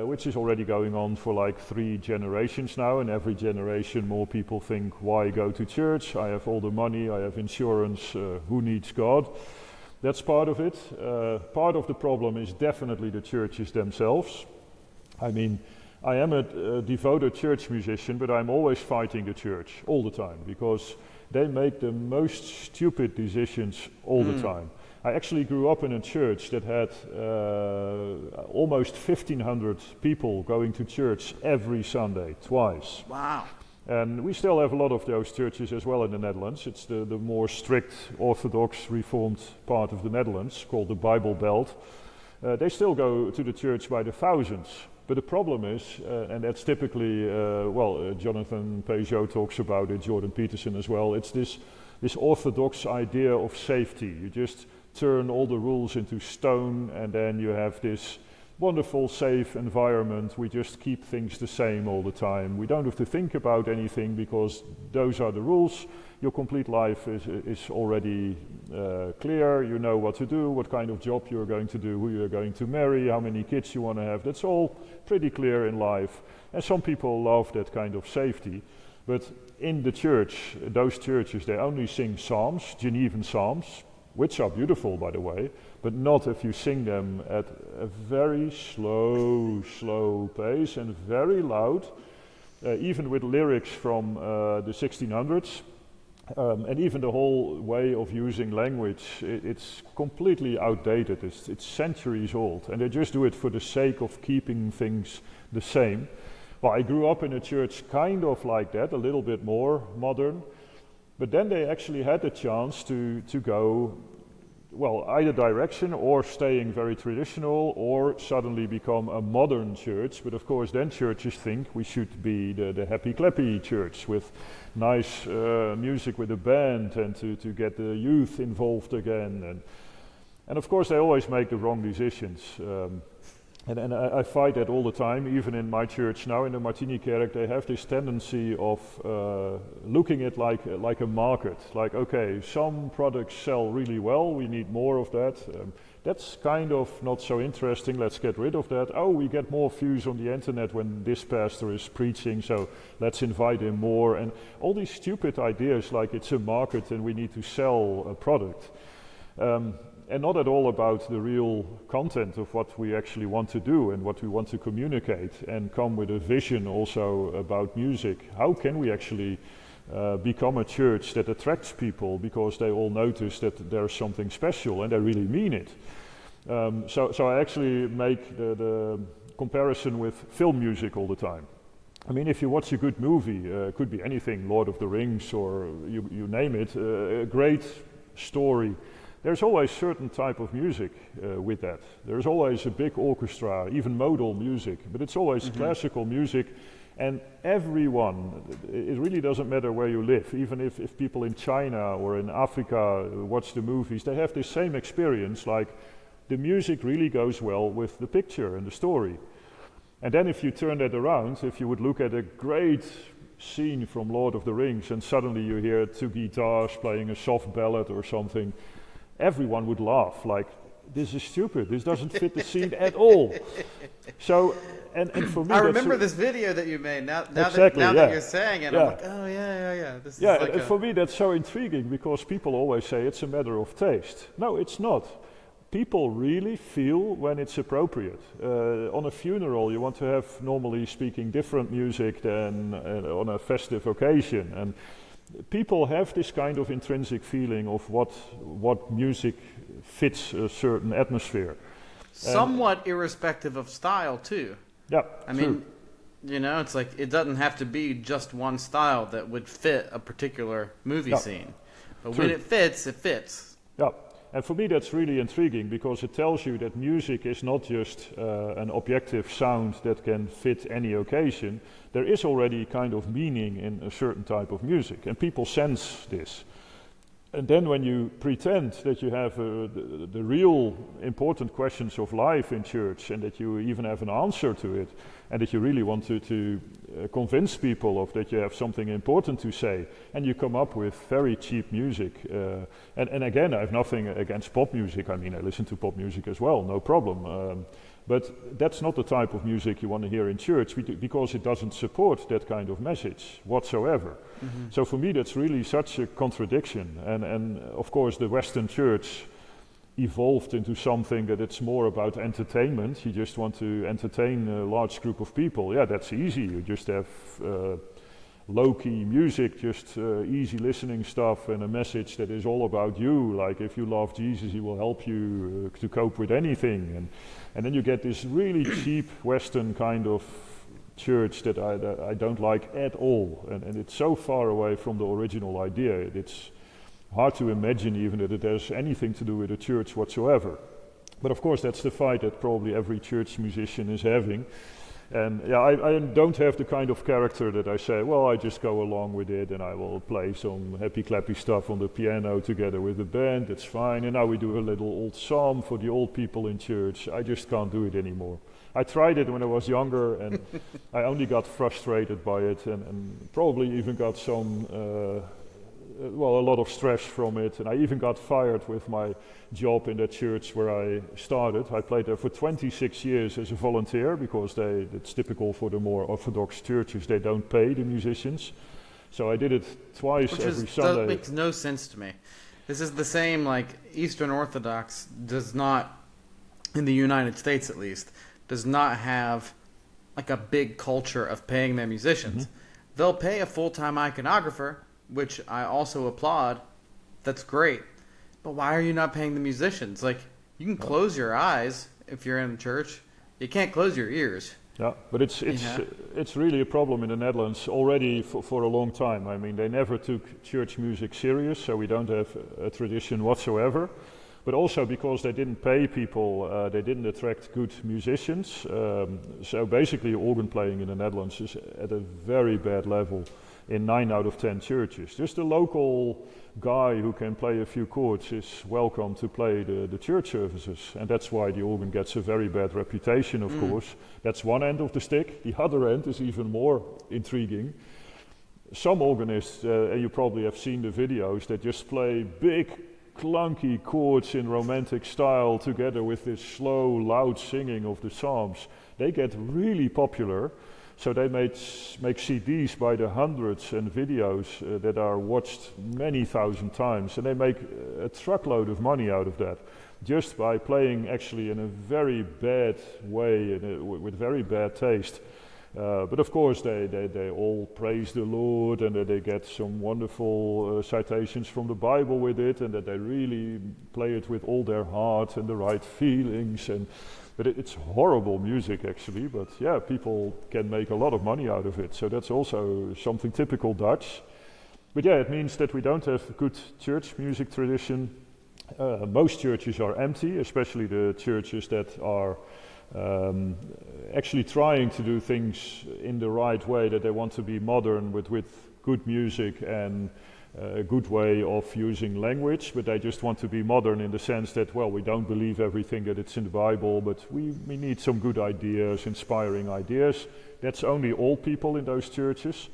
which is already going on for like 3 generations now, and every generation more people think, why go to church? I have all the money, I have insurance, who needs God? That's part of it. Part of the problem is definitely the churches themselves. I mean, I am a devoted church musician, but I'm always fighting the church all the time, because they make the most stupid decisions all the time. I actually grew up in a church that had almost 1,500 people going to church every Sunday, twice. Wow. And we still have a lot of those churches as well in the Netherlands. It's the more strict Orthodox Reformed part of the Netherlands, called the Bible Belt. They still go to the church by the thousands. But the problem is, and that's typically, Jonathan Peugeot talks about it, Jordan Peterson as well, it's this orthodox idea of safety. You just turn all the rules into stone, and then you have this wonderful, safe environment. We just keep things the same all the time. We don't have to think about anything, because those are the rules. Your complete life is already clear. You know what to do, what kind of job you're going to do, who you're going to marry, how many kids you want to have. That's all pretty clear in life. And some people love that kind of safety. But in the church, those churches, they only sing psalms, Genevan psalms, which are beautiful, by the way, but not if you sing them at a very slow pace and very loud, even with lyrics from the 1600s. And even the whole way of using language, it's completely outdated. It's centuries old, and they just do it for the sake of keeping things the same. Well, I grew up in a church kind of like that, a little bit more modern, but then they actually had the chance to go, well, either direction, or staying very traditional, or suddenly become a modern church. But of course then churches think we should be the happy clappy church with nice music with a band, and to get the youth involved again. And of course they always make the wrong decisions. And I fight that all the time, even in my church now, in the Martini-kerk, they have this tendency of looking at like a market. Like, okay, some products sell really well, we need more of that. That's kind of not so interesting, let's get rid of that. Oh, we get more views on the internet when this pastor is preaching, so let's invite him more. And all these stupid ideas like it's a market and we need to sell a product. And not at all about the real content of what we actually want to do and what we want to communicate, and come with a vision also about music. How can we actually become a church that attracts people because they all notice that there's something special and they really mean it? So I actually make the comparison with film music all the time. I mean, if you watch a good movie, it could be anything, Lord of the Rings or you name it, a great story, there's always certain type of music with that. There's always a big orchestra, even modal music, but it's always classical music. And everyone, it really doesn't matter where you live, even if people in China or in Africa watch the movies, they have this same experience, like the music really goes well with the picture and the story. And then if you turn that around, if you would look at a great scene from Lord of the Rings and suddenly you hear two guitars playing a soft ballad or something, everyone would laugh, like, this is stupid, this doesn't fit the scene at all. So, and for me, I remember this video that you made, now exactly, that you're saying it, I'm like, oh yeah. This is like and for me that's so intriguing, because people always say it's a matter of taste. No, it's not. People really feel when it's appropriate. On a funeral, you want to have, normally speaking, different music than on a festive occasion. And people have this kind of intrinsic feeling of what music fits a certain atmosphere. Somewhat irrespective of style, too. Yeah, I mean, you know, it's like it doesn't have to be just one style that would fit a particular movie scene. But when it fits, it fits. Yeah. And for me that's really intriguing, because it tells you that music is not just an objective sound that can fit any occasion. There is already kind of meaning in a certain type of music, and people sense this. And then when you pretend that you have the real important questions of life in church, and that you even have an answer to it, and that you really want to convince people of that you have something important to say, and you come up with very cheap music. And again, I have nothing against pop music. I mean, I listen to pop music as well, no problem. But that's not the type of music you want to hear in church, because it doesn't support that kind of message whatsoever. So for me that's really such a contradiction. And of course the Western church evolved into something that it's more about entertainment. You just want to entertain a large group of people. Yeah, that's easy. You just have low-key music, just easy listening stuff, and a message that is all about you. Like, if you love Jesus, he will help you to cope with anything. And then you get this really cheap Western kind of church that I don't like at all. And it's so far away from the original idea. It's hard to imagine even that it has anything to do with a church whatsoever. But of course that's the fight that probably every church musician is having. And yeah, I don't have the kind of character that I say, well, I just go along with it and I will play some happy clappy stuff on the piano together with the band, it's fine. And now we do a little old psalm for the old people in church. I just can't do it anymore. I tried it when I was younger and I only got frustrated by it, and probably even got some a lot of stress from it, and I even got fired with my job in that church where I started. I played there for 26 years as a volunteer, because it's typical for the more orthodox churches, they don't pay the musicians. So I did it twice every Sunday. That makes no sense to me. This is the same, like, Eastern Orthodox does not, in the United States at least, does not have like a big culture of paying their musicians. They'll pay a full-time iconographer, which I also applaud. That's great. But why are you not paying the musicians? Like, you can close your eyes if you're in church. You can't close your ears. Yeah, but it's really a problem in the Netherlands already for a long time. I mean, they never took church music serious, so we don't have a tradition whatsoever. But also because they didn't pay people, they didn't attract good musicians. So basically, organ playing in the Netherlands is at a very bad level in 9 out of 10 churches. Just a local guy who can play a few chords is welcome to play the church services. And that's why the organ gets a very bad reputation, of course. That's one end of the stick. The other end is even more intriguing. Some organists, and you probably have seen the videos, that just play big clunky chords in romantic style together with this slow, loud singing of the psalms. They get really popular, so they make CDs by the hundreds and videos that are watched many thousand times, and they make a truckload of money out of that just by playing actually in a very bad way, with very bad taste. But of course they all praise the Lord, and that they get some wonderful citations from the Bible with it, and that they really play it with all their heart and the right feelings. But it's horrible music actually, but yeah, people can make a lot of money out of it. So that's also something typical Dutch. But yeah, it means that we don't have good church music tradition. Most churches are empty, especially the churches that are actually trying to do things in the right way, that they want to be modern with good music and a good way of using language, but they just want to be modern in the sense that, well, we don't believe everything that it's in the Bible, but we need some good ideas, inspiring ideas. That's only old people in those churches.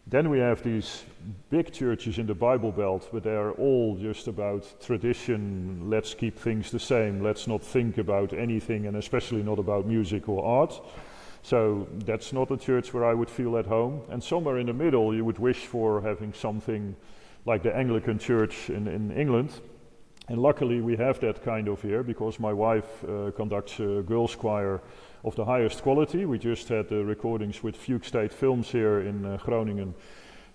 Then we have these big churches in the Bible Belt, but they are all just about tradition. Let's keep things the same. Let's not think about anything, and especially not about music or art. So that's not a church where I would feel at home. And somewhere in the middle, you would wish for having something like the Anglican Church in England. And luckily we have that kind of here, because my wife conducts a girls' choir of the highest quality. We just had the recordings with Fugue State Films here in Groningen.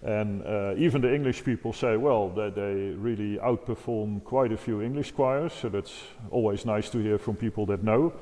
And even the English people say, well, that they really outperform quite a few English choirs. So that's always nice to hear from people that know.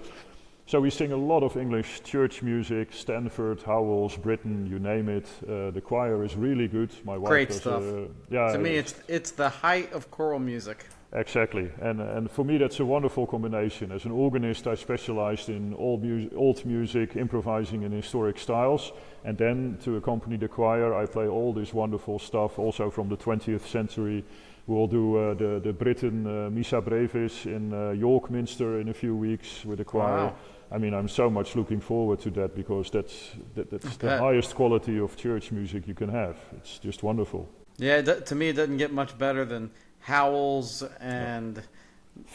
So we sing a lot of English church music, Stanford, Howells, Britain, you name it. The choir is really good. My wife Great does, stuff. To me, it's the height of choral music. Exactly, and for me that's a wonderful combination. As an organist, I specialized in old music, improvising in historic styles, and then to accompany the choir, I play all this wonderful stuff, also from the 20th century. We'll do the Britten Missa Brevis in York Minster in a few weeks with the choir. Wow. I mean, I'm so much looking forward to that, because that's the highest quality of church music you can have. It's just wonderful. Yeah, to me it doesn't get much better than Howells and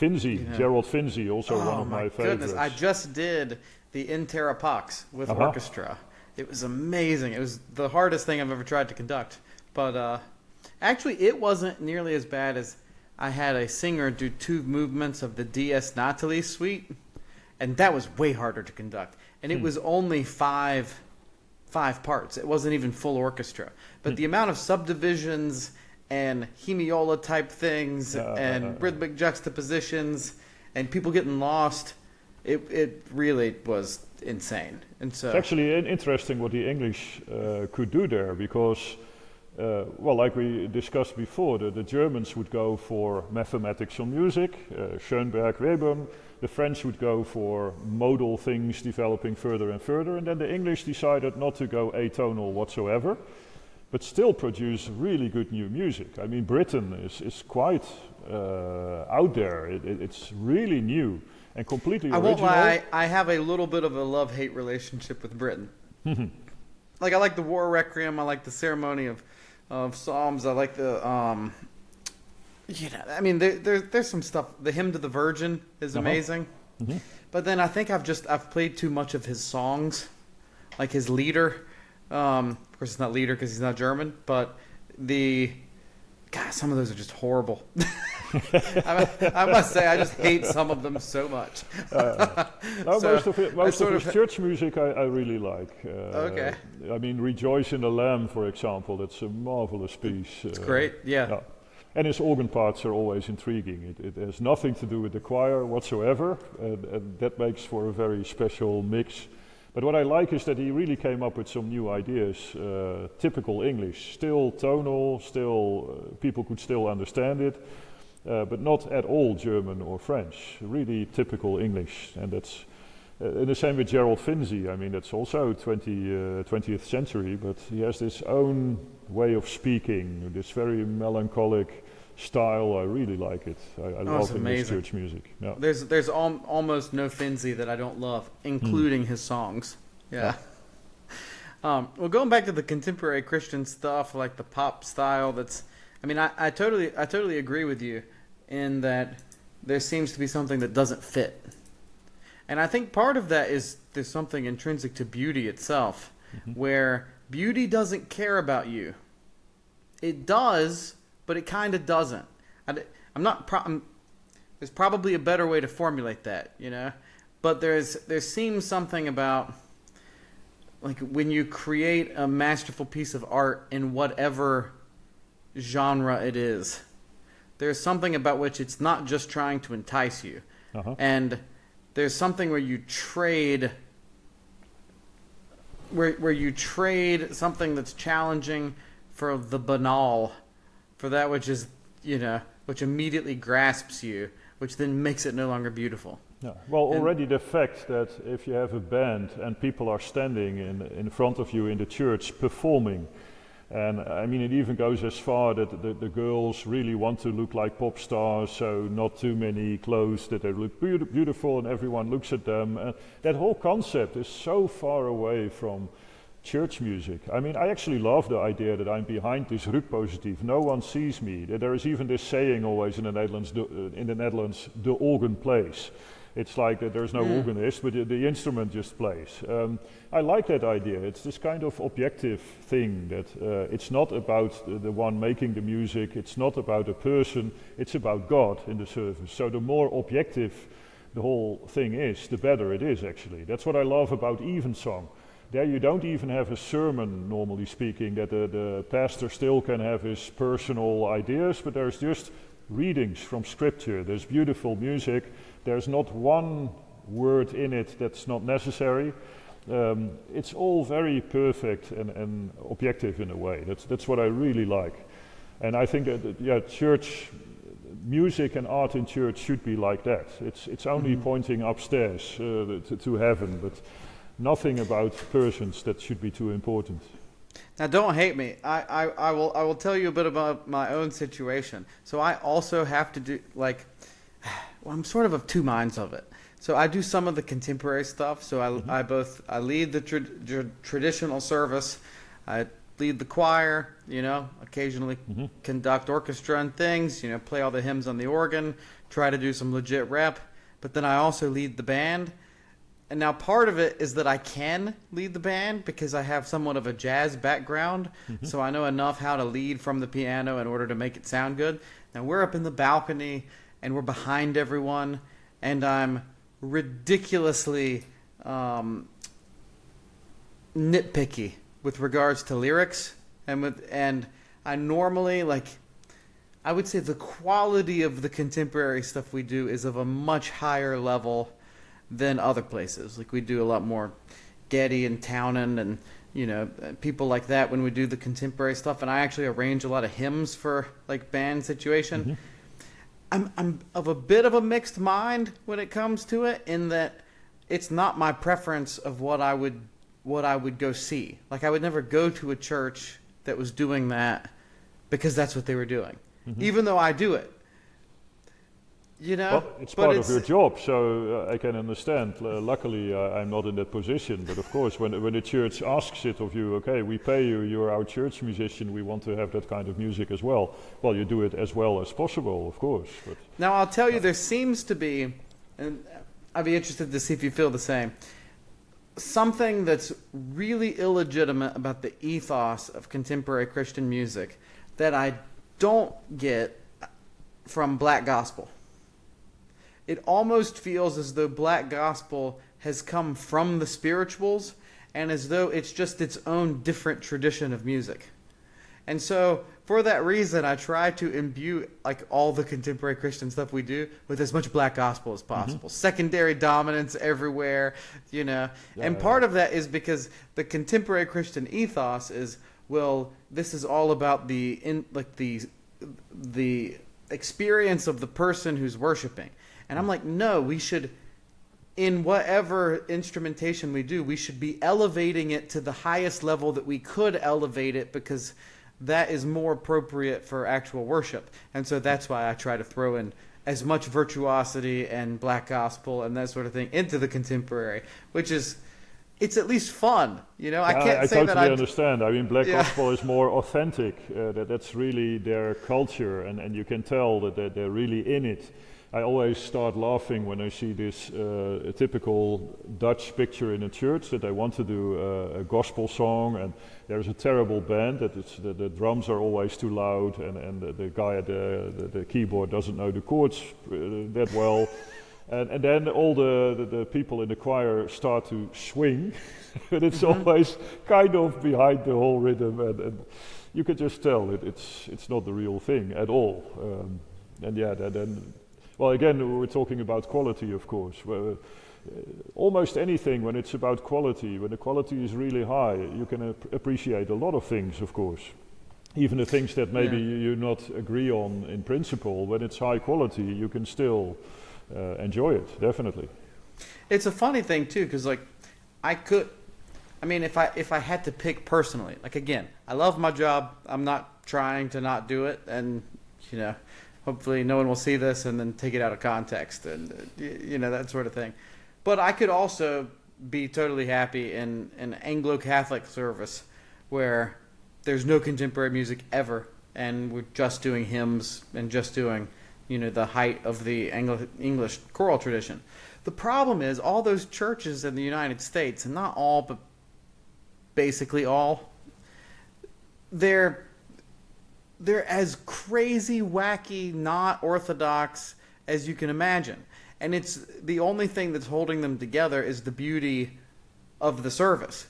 Finzi, Gerald Finzi, also one of my favorites. Goodness, I just did the In Terra Pax with orchestra. It was amazing. It was the hardest thing I've ever tried to conduct. But actually, it wasn't nearly as bad as I had a singer do 2 movements of the Dies Natalis suite, and that was way harder to conduct. And it was only five parts. It wasn't even full orchestra. But the amount of subdivisions and hemiola type things and rhythmic juxtapositions and people getting lost, it really was insane. And so it's actually interesting what the English could do there, because well, like we discussed before, the Germans would go for mathematics on music, Schoenberg, Webern. The French would go for modal things developing further and further, and then the English decided not to go atonal whatsoever, but still produce really good new music. I mean, Britain is quite out there. It's really new and completely original. I won't lie, I have a little bit of a love-hate relationship with Britain. Like, I like the War Requiem, I like the Ceremony of Psalms, I like the, I mean, there's some stuff. The Hymn to the Virgin is amazing. But then I think I've played too much of his songs, like his Lieder. Of course, it's not Lieder because he's not German, but some of those are just horrible. I must say, I just hate some of them so much. No, So most of his of church music I really like. Okay. I mean, Rejoice in the Lamb, for example, that's a marvelous piece. It's great, yeah. And his organ parts are always intriguing. It has nothing to do with the choir whatsoever, and that makes for a very special mix. But what I like is that he really came up with some new ideas, typical English, still tonal, still people could still understand it, but not at all German or French, really typical English. And that's the same with Gerald Finzi. I mean, that's also 20th century, but he has this own way of speaking, this very melancholic style. I really like it. I love his church music. Yeah. There's almost no Finzi that I don't love, including his songs. Yeah. Well, going back to the contemporary Christian stuff, like the pop style, I totally agree with you in that there seems to be something that doesn't fit. And I think part of that is there's something intrinsic to beauty itself, where beauty doesn't care about you. It does, but it kind of doesn't. There's probably a better way to formulate that, you know? But there seems something about, like, when you create a masterful piece of art in whatever genre it is, there's something about which it's not just trying to entice you. And there's something where you trade something that's challenging for the banal, for that which is, you know, which immediately grasps you, which then makes it no longer beautiful. Yeah. Well, already the fact that if you have a band and people are standing in front of you in the church performing, and I mean it even goes as far that the girls really want to look like pop stars, so not too many clothes, that they look beautiful and everyone looks at them. That whole concept is so far away from church music. I mean, I actually love the idea that I'm behind this rugpositief. No one sees me. There is even this saying always in the Netherlands, the organ plays. It's like that there's no organist, but the instrument just plays. I like that idea. It's this kind of objective thing that it's not about the one making the music, it's not about a person, it's about God in the service. So the more objective the whole thing is, the better it is actually. That's what I love about evensong. There you don't even have a sermon, normally speaking, that the pastor still can have his personal ideas, but there's just readings from scripture. There's beautiful music. There's not one word in it that's not necessary. It's all very perfect and objective in a way. That's what I really like. And I think that church music and art in church should be like that. It's only pointing upstairs to heaven, but nothing about persons that should be too important. Now, don't hate me. I will tell you a bit about my own situation. So I also have to do, like, well, I'm sort of two minds of it. So I do some of the contemporary stuff. So I lead the traditional service. I lead the choir, you know, occasionally conduct orchestra and things, you know, play all the hymns on the organ, try to do some legit rep. But then I also lead the band. And now part of it is that I can lead the band because I have somewhat of a jazz background. So I know enough how to lead from the piano in order to make it sound good. Now we're up in the balcony and we're behind everyone. And I'm ridiculously nitpicky with regards to lyrics. And I normally, like, I would say the quality of the contemporary stuff we do is of a much higher level than other places. Like, we do a lot more Getty and Townend and, you know, people like that when we do the contemporary stuff. And I actually arrange a lot of hymns for, like, band situation. I'm of a bit of a mixed mind when it comes to it, in that it's not my preference of what I would go see. Like, I would never go to a church that was doing that because that's what they were doing, even though I do it. You know, well, it's part of your job, so I can understand. Luckily, I'm not in that position. But of course, when the church asks it of you, okay, we pay you, you're our church musician, we want to have that kind of music as well. Well, you do it as well as possible, of course. But now, I'll tell you, there seems to be, and I'd be interested to see if you feel the same, something that's really illegitimate about the ethos of contemporary Christian music that I don't get from black gospel. It almost feels as though black gospel has come from the spirituals and as though it's just its own different tradition of music. And so, for that reason, I try to imbue like all the contemporary Christian stuff we do with as much black gospel as possible. Secondary dominance everywhere, you know. And part of that is because the contemporary Christian ethos is, well, this is all about the experience of the person who's worshiping. And I'm like, no, we should, in whatever instrumentation we do, we should be elevating it to the highest level that we could elevate it, because that is more appropriate for actual worship. And so that's why I try to throw in as much virtuosity and black gospel and that sort of thing into the contemporary, which is, it's at least fun. You know, I can't say that I totally understand. I mean, black gospel is more authentic. That's really their culture, and you can tell that they're really in it. I always start laughing when I see this typical Dutch picture in a church that they want to do a gospel song, and there's a terrible band that the drums are always too loud, and the guy at the keyboard doesn't know the chords that well. And then all the people in the choir start to swing, but it's always kind of behind the whole rhythm, and you can just tell it's not the real thing at all. Well, again, we're talking about quality, of course. Almost anything, when it's about quality, when the quality is really high, you can appreciate a lot of things, of course. Even the things that maybe you not agree on in principle, when it's high quality, you can still enjoy it, definitely. It's a funny thing, too, because, like, if I had to pick personally, like, again, I love my job. I'm not trying to not do it, and, you know, hopefully no one will see this and then take it out of context and, you know, that sort of thing. But I could also be totally happy in an Anglo-Catholic service where there's no contemporary music ever, and we're just doing hymns and just doing, you know, the height of the English choral tradition. The problem is all those churches in the United States, and not all, but basically all, they're as crazy, wacky, not orthodox as you can imagine. And it's the only thing that's holding them together is the beauty of the service.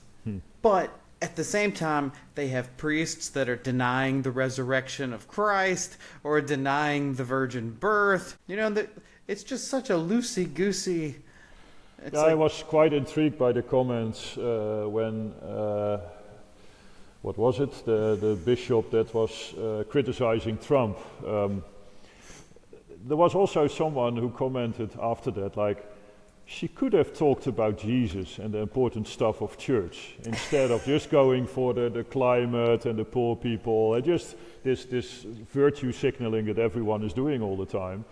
But at the same time, they have priests that are denying the resurrection of Christ or denying the virgin birth. You know, it's just such a loosey-goosey... I was quite intrigued by the comments when... what was it? The bishop that was criticizing Trump. There was also someone who commented after that, like, she could have talked about Jesus and the important stuff of church instead of just going for the climate and the poor people and just this virtue signaling that everyone is doing all the time,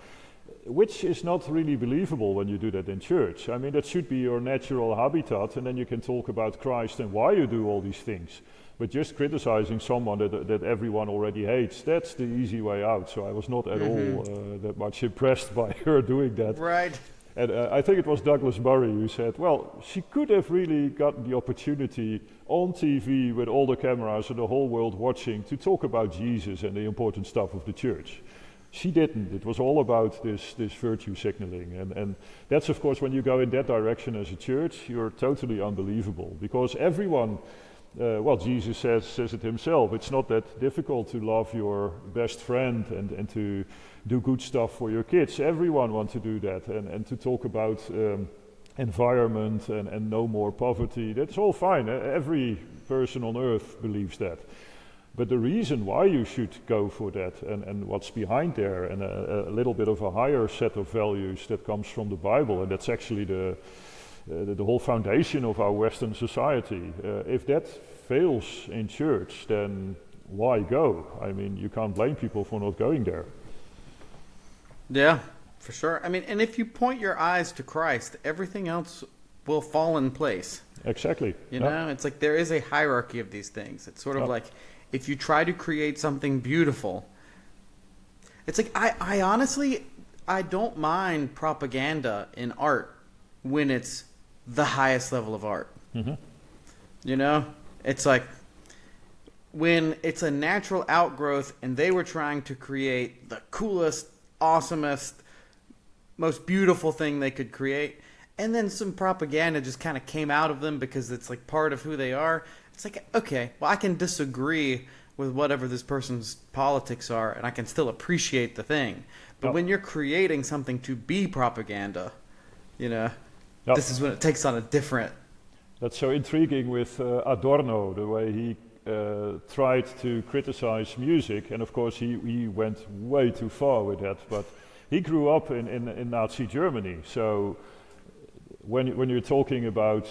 which is not really believable when you do that in church. I mean, that should be your natural habitat, and then you can talk about Christ and why you do all these things. But just criticizing someone that everyone already hates, that's the easy way out. So I was not at all that much impressed by her doing that. Right. And I think it was Douglas Murray who said, well, she could have really gotten the opportunity on TV with all the cameras and the whole world watching to talk about Jesus and the important stuff of the church. She didn't. It was all about this virtue signaling. And that's, of course, when you go in that direction as a church, you're totally unbelievable. Because everyone... Jesus says it himself. It's not that difficult to love your best friend and to do good stuff for your kids. Everyone wants to do that and to talk about environment and no more poverty. That's all fine. Every person on earth believes that. But the reason why you should go for that and what's behind there and a little bit of a higher set of values that comes from the Bible, and that's actually the whole foundation of our Western society. If that fails in church, then why go? I mean, you can't blame people for not going there. Yeah, for sure. I mean, and if you point your eyes to Christ, everything else will fall in place. Exactly. You know, it's like there is a hierarchy of these things. It's sort of like if you try to create something beautiful, it's like I honestly, I don't mind propaganda in art when it's the highest level of art. You know, it's like when it's a natural outgrowth and they were trying to create the coolest awesomest, most beautiful thing they could create. And then some propaganda just kind of came out of them because it's like part of who they are. It's like, okay, well, I can disagree with whatever this person's politics are, and I can still appreciate the thing. But when you're creating something to be propaganda, you know, this is when it takes on a different... That's so intriguing with Adorno, the way he tried to criticize music, and of course he went way too far with that, but he grew up in Nazi Germany, so when you're talking about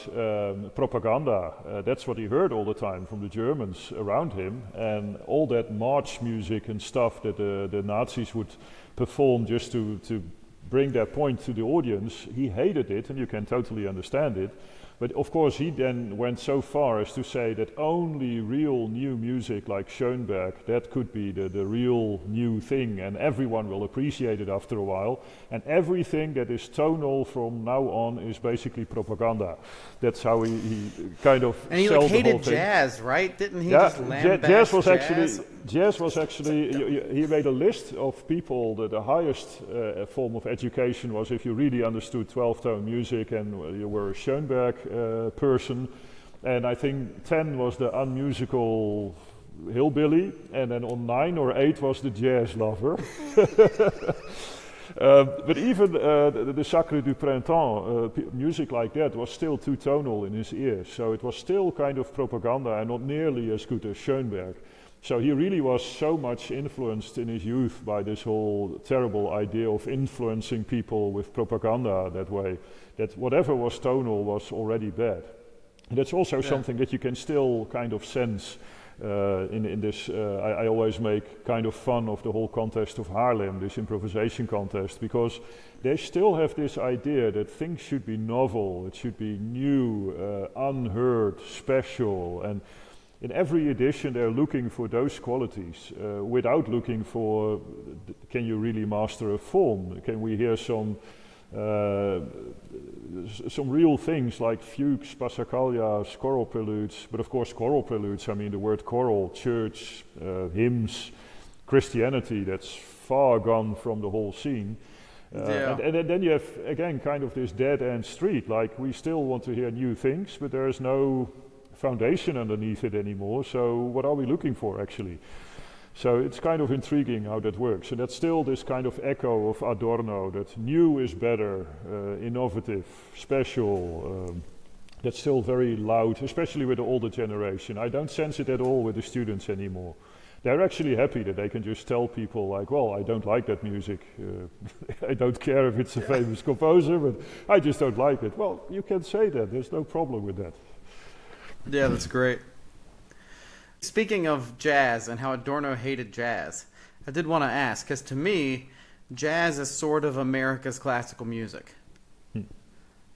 propaganda, that's what he heard all the time from the Germans around him, and all that march music and stuff that the Nazis would perform just to bring their point to the audience, he hated it, and you can totally understand it. But of course he then went so far as to say that only real new music like Schoenberg, that could be the real new thing, and everyone will appreciate it after a while, and everything that is tonal from now on is basically propaganda. That's how he kind of and he sold like the whole hated thing. Jazz, right? Didn't he just lambaste jazz was actually he made a list of people that the highest form of education was if you really understood 12-tone music and you were a Schoenberg person, and I think 10 was the unmusical hillbilly, and then on 9 or 8 was the jazz lover. But even the Sacre du Printemps, music like that was still too tonal in his ears, so it was still kind of propaganda and not nearly as good as Schoenberg. So he really was so much influenced in his youth by this whole terrible idea of influencing people with propaganda that way, that whatever was tonal was already bad. And that's also something that you can still kind of sense in this. I always make kind of fun of the whole contest of Haarlem, this improvisation contest, because they still have this idea that things should be novel, it should be new, unheard, special, and in every edition they're looking for those qualities without looking for, can you really master a form? Can we hear some real things like fugues, passacaglia, choral preludes, but of course choral preludes, I mean the word choral, church, hymns, Christianity, that's far gone from the whole scene. And then you have again kind of this dead end street, like we still want to hear new things, but there is no foundation underneath it anymore, so what are we looking for actually? So it's kind of intriguing how that works, and that's still this kind of echo of Adorno, that new is better, innovative, special, that's still very loud, especially with the older generation. I don't sense it at all with the students anymore. They're actually happy that they can just tell people like, well, I don't like that music, I don't care if it's a famous composer, but I just don't like it. Well, you can say that, there's no problem with that. Yeah, that's great. Speaking of jazz and how Adorno hated jazz, I did want to ask, because to me, jazz is sort of America's classical music.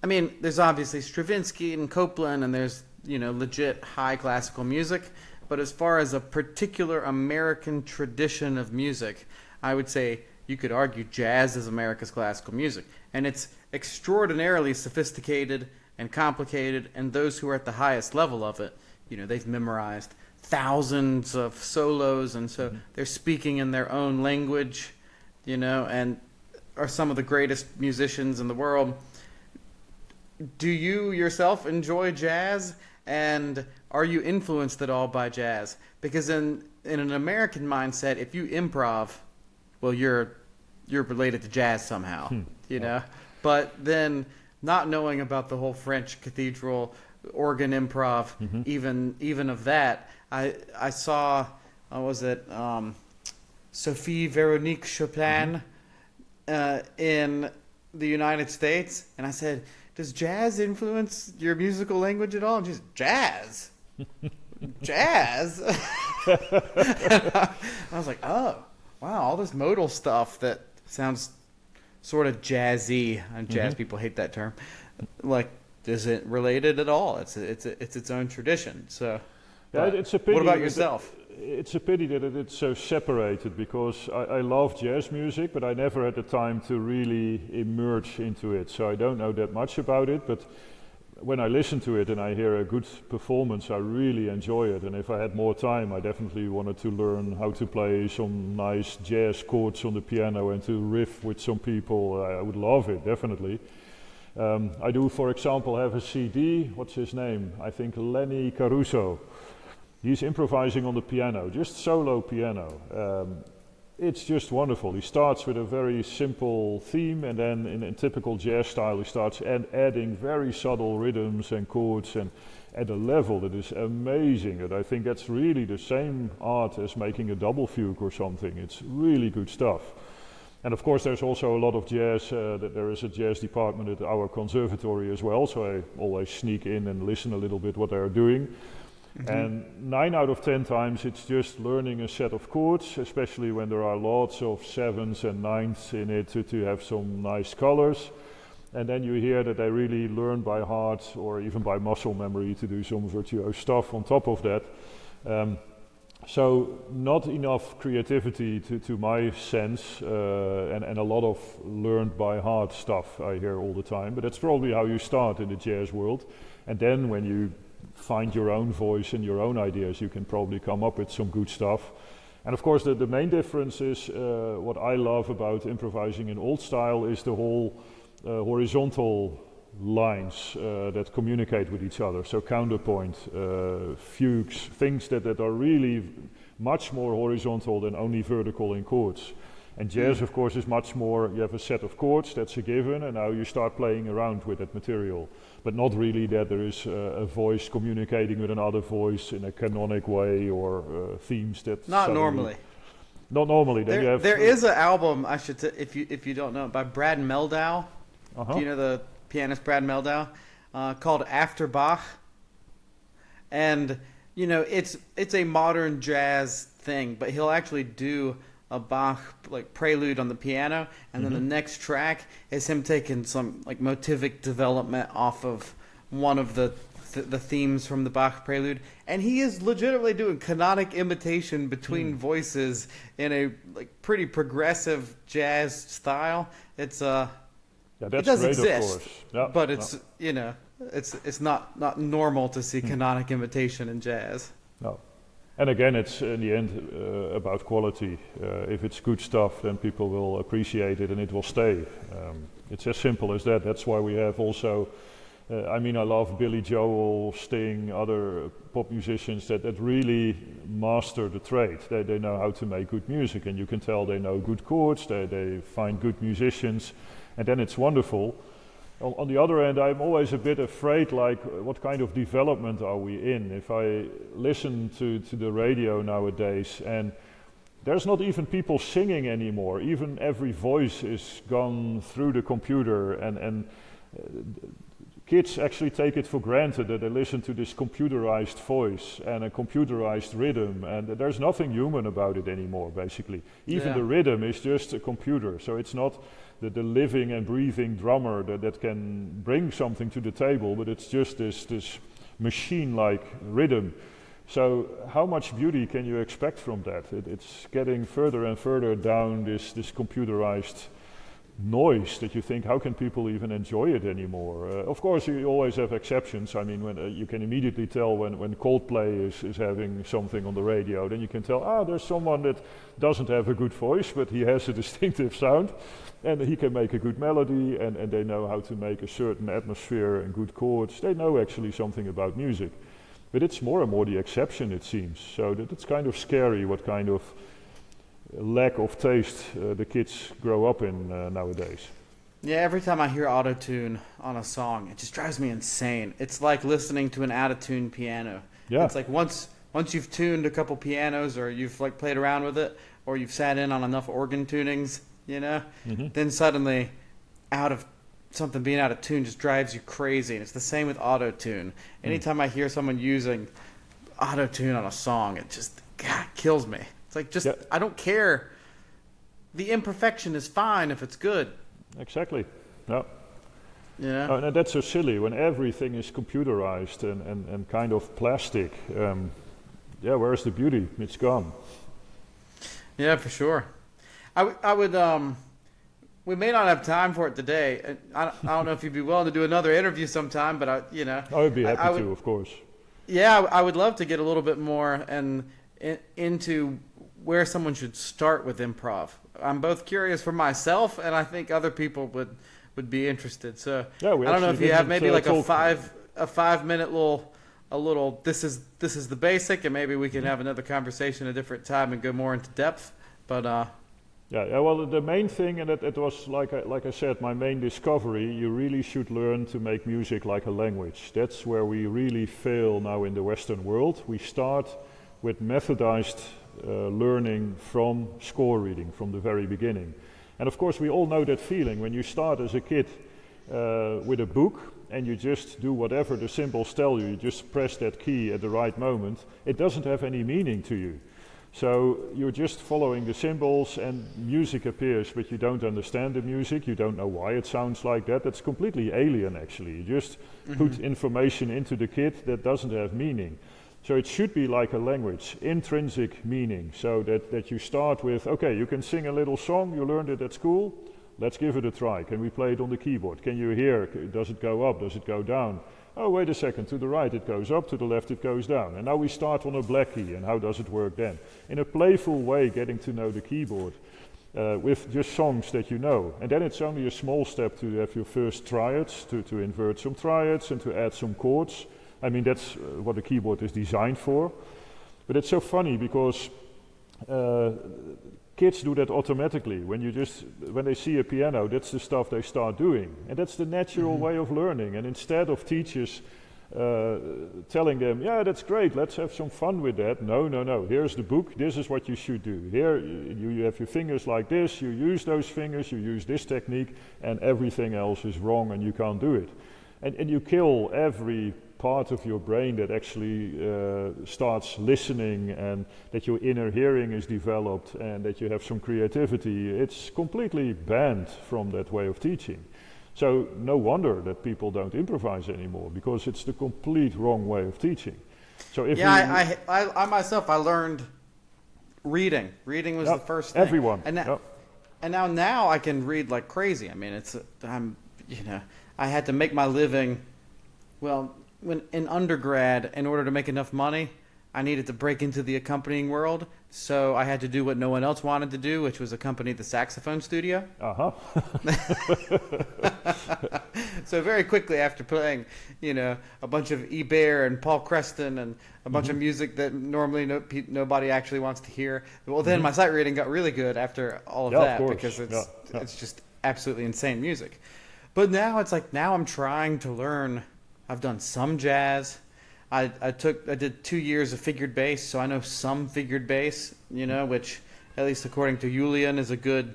I mean, there's obviously Stravinsky and Copland, and there's, legit high classical music, but as far as a particular American tradition of music, I would say you could argue jazz is America's classical music. And it's extraordinarily sophisticated and complicated, and those who are at the highest level of it, they've memorized thousands of solos, and so they're speaking in their own language, and are some of the greatest musicians in the world. Do you yourself enjoy jazz, and are you influenced at all by jazz? Because in an American mindset, if you improv, well, you're related to jazz somehow, But then not knowing about the whole French cathedral organ improv, even of that, I saw, Sophie Veronique Chopin in the United States, and I said, does jazz influence your musical language at all? And she's, jazz? Jazz? I was like, oh, wow, all this modal stuff that sounds sort of jazzy, and jazz people hate that term, like, isn't related at all. It's its own tradition. So, it's a pity. What about yourself? It's a pity that it's so separated, because I love jazz music, but I never had the time to really emerge into it. So I don't know that much about it. But when I listen to it and I hear a good performance, I really enjoy it. And if I had more time, I definitely wanted to learn how to play some nice jazz chords on the piano and to riff with some people. I would love it, definitely. I do, for example, have a CD. What's his name? I think Lenny Caruso. He's improvising on the piano, just solo piano. It's just wonderful. He starts with a very simple theme, and then in typical jazz style, he starts adding very subtle rhythms and chords, and at a level that is amazing. And I think that's really the same art as making a double fugue or something. It's really good stuff. And of course, there's also a lot of jazz. There is a jazz department at our conservatory as well, so I always sneak in and listen a little bit what they're doing. And 9 out of 10 times it's just learning a set of chords, especially when there are lots of 7s and 9s in it to have some nice colors. And then you hear that they really learn by heart or even by muscle memory to do some virtuose stuff on top of that. So not enough creativity to my sense, and a lot of learned by heart stuff I hear all the time. But that's probably how you start in the jazz world. And then when you find your own voice and your own ideas, you can probably come up with some good stuff. And of course the main difference is, what I love about improvising in old style is the whole horizontal lines that communicate with each other. So counterpoint, fugues, things that are really much more horizontal than only vertical in chords. And jazz, of course, is much more, you have a set of chords, that's a given, and now you start playing around with that material. But not really that there is a voice communicating with another voice in a canonic way, or themes that... Not normally. Not normally. Then there is an album, if you don't know, by Brad Mehldau. Uh-huh. Do you know the pianist Brad Mehldau? Called After Bach. And, you know, it's a modern jazz thing, but he'll actually do a Bach like prelude on the piano, and then the next track is him taking some like motivic development off of one of the themes from the Bach prelude, and he is legitimately doing canonic imitation between voices in a like pretty progressive jazz style. It's yeah, it that's does great, exist, of course. Yeah, but it's you know it's not normal to see canonic imitation in jazz. No. And again, it's in the end about quality. If it's good stuff, then people will appreciate it and it will stay. It's as simple as that. That's why we have also, I love Billy Joel, Sting, other pop musicians that really master the trade. They know how to make good music, and you can tell they know good chords, they find good musicians, and then it's wonderful. On the other hand, I'm always a bit afraid, like, what kind of development are we in? If I listen to the radio nowadays, and there's not even people singing anymore. Even every voice is gone through the computer, and kids actually take it for granted that they listen to this computerized voice and a computerized rhythm, and there's nothing human about it anymore, basically. Even the rhythm is just a computer, so it's not the living and breathing drummer that can bring something to the table, but it's just this machine-like rhythm. So how much beauty can you expect from that? It's getting further and further down this computerized noise that you think, how can people even enjoy it anymore? Of course, you always have exceptions. I mean, when you can immediately tell when Coldplay is having something on the radio, then you can tell, there's someone that doesn't have a good voice, but he has a distinctive sound, and he can make a good melody, and they know how to make a certain atmosphere and good chords. They know actually something about music. But it's more and more the exception, it seems. So it's kind of scary what kind of lack of taste the kids grow up in nowadays. Yeah, every time I hear auto-tune on a song, it just drives me insane. It's like listening to an out-of-tune piano. Yeah. It's like once you've tuned a couple pianos, or you've like played around with it, or you've sat in on enough organ tunings, then suddenly something being out of tune just drives you crazy. And it's the same with auto-tune. Anytime I hear someone using auto-tune on a song, it just kills me. It's like, I don't care. The imperfection is fine if it's good. Exactly. No. Yeah. Oh, and that's so silly when everything is computerized and kind of plastic. Where's the beauty? It's gone. Yeah, for sure. I would we may not have time for it today. I don't know if you'd be willing to do another interview sometime, but I would be happy to, of course. Yeah, I would love to get a little bit more into where someone should start with improv. I'm both curious for myself, and I think other people would be interested. So yeah, I don't know if you have maybe like a 5-minute little. This is the basic, and maybe we can have another conversation at a different time and go more into depth. But yeah. Well, the main thing, and it was like I said, my main discovery. You really should learn to make music like a language. That's where we really fail now in the Western world. We start with methodized learning from score reading from the very beginning, and of course we all know that feeling when you start as a kid with a book and you just do whatever the symbols tell you. You just press that key at the right moment. It doesn't have any meaning to you. So you're just following the symbols and music appears, but you don't understand the music, you don't know why it sounds like that. That's completely alien actually. You just put information into the kit that doesn't have meaning. So it should be like a language, intrinsic meaning, so that you start with, okay, you can sing a little song, you learned it at school, let's give it a try. Can we play it on the keyboard? Can you hear, does it go up, does it go down? Oh, wait a second, to the right it goes up, to the left it goes down. And now we start on a black key, and how does it work then? In a playful way, getting to know the keyboard with just songs that you know. And then it's only a small step to have your first triads, to invert some triads and to add some chords. I mean, that's what a keyboard is designed for. But it's so funny because kids do that automatically. When they see a piano, that's the stuff they start doing. And that's the natural way of learning. And instead of teachers telling them, yeah, that's great, let's have some fun with that. No, here's the book, this is what you should do. Here, you have your fingers like this, you use those fingers, you use this technique, and everything else is wrong and you can't do it. And you kill every part of your brain that actually starts listening, and that your inner hearing is developed, and that you have some creativity. It's completely banned from that way of teaching. So no wonder that people don't improvise anymore, because it's the complete wrong way of teaching. So if I myself, I learned reading. Reading was the first thing. Everyone. And now I can read like crazy. I mean, I had to make my living. Well, when in undergrad, in order to make enough money, I needed to break into the accompanying world. So I had to do what no one else wanted to do, which was accompany the saxophone studio. So very quickly after playing, a bunch of Ebert and Paul Creston and a bunch of music that normally nobody actually wants to hear. Well, then my sight reading got really good after all of that, because it's just absolutely insane music. But now it's like, now I'm trying to learn. I've done some jazz. I did 2 years of figured bass, so I know some figured bass, which, at least according to Julian, is a good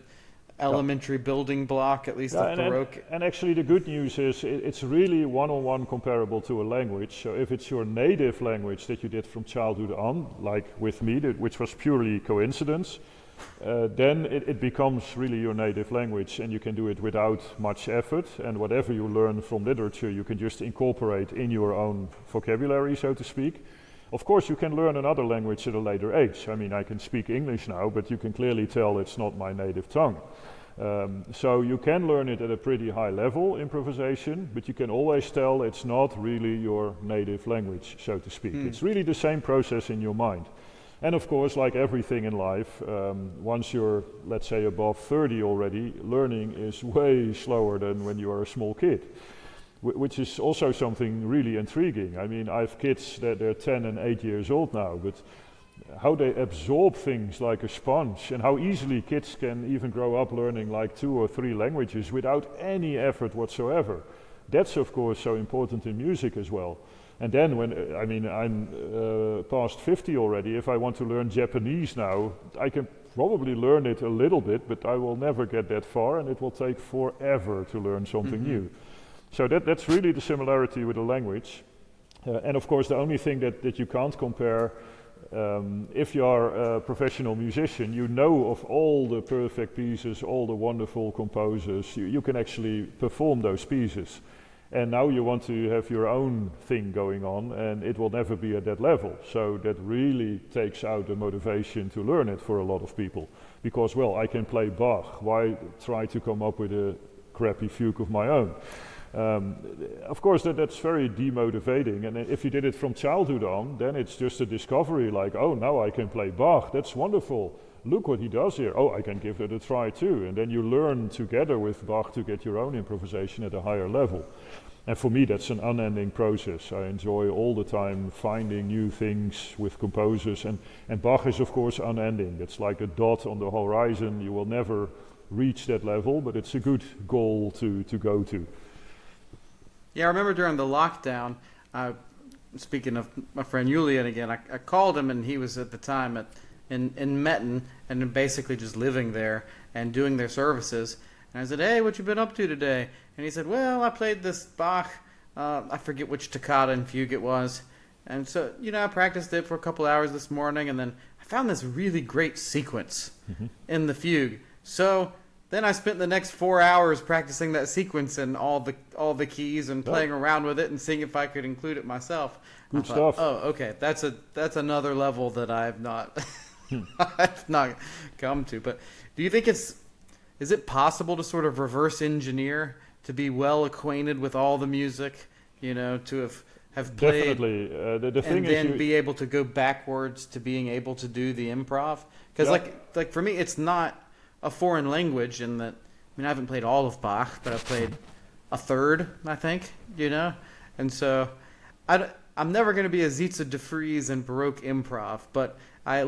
elementary building block, at least of Baroque. And actually the good news is it's really one-on-one comparable to a language. So if it's your native language that you did from childhood on, like with me, which was purely coincidence, then it becomes really your native language, and you can do it without much effort, and whatever you learn from literature you can just incorporate in your own vocabulary, so to speak. Of course you can learn another language at a later age. I mean, I can speak English now, but you can clearly tell it's not my native tongue. So you can learn it at a pretty high level, improvisation, but you can always tell it's not really your native language, so to speak. It's really the same process in your mind. And of course, like everything in life, once you're, let's say, above 30 already, learning is way slower than when you are a small kid, which is also something really intriguing. I mean, I have kids that they're 10 and 8 years old now, but how they absorb things like a sponge, and how easily kids can even grow up learning like 2 or 3 languages without any effort whatsoever. That's, of course, so important in music as well. And then I'm past 50 already. If I want to learn Japanese now, I can probably learn it a little bit, but I will never get that far, and it will take forever to learn something new. So that's really the similarity with the language. And of course, the only thing that you can't compare, if you are a professional musician, you know of all the perfect pieces, all the wonderful composers. You can actually perform those pieces. And now you want to have your own thing going on, and it will never be at that level. So that really takes out the motivation to learn it for a lot of people. Because, well, I can play Bach. Why try to come up with a crappy fugue of my own? Of course, that's very demotivating. And if you did it from childhood on, then it's just a discovery like, oh, now I can play Bach. That's wonderful. Look what he does here. Oh, I can give that a try too. And then you learn together with Bach to get your own improvisation at a higher level. And for me, that's an unending process. I enjoy all the time finding new things with composers. And Bach is, of course, unending. It's like a dot on the horizon. You will never reach that level, but it's a good goal to go to. Yeah, I remember during the lockdown, speaking of my friend Julian again, I called him, and he was at the time in Metten, and basically just living there and doing their services. And I said, hey, what you been up to today? And he said, well, I played this Bach, I forget which toccata and fugue it was. And so, I practiced it for a couple hours this morning, and then I found this really great sequence in the fugue. So then I spent the next 4 hours practicing that sequence and all the keys and playing around with it and seeing if I could include it myself. Good stuff. Oh, okay, that's another level that I've not I've not come to. But do you think is it possible to sort of reverse engineer, to be well acquainted with all the music, to have played, definitely. The thing and is, then be able to go backwards to being able to do the improv? Because like for me, it's not a foreign language in that. I haven't played all of Bach, but I've played a third, I think. And so I'm never going to be a Sietze De Vries in Baroque improv, but I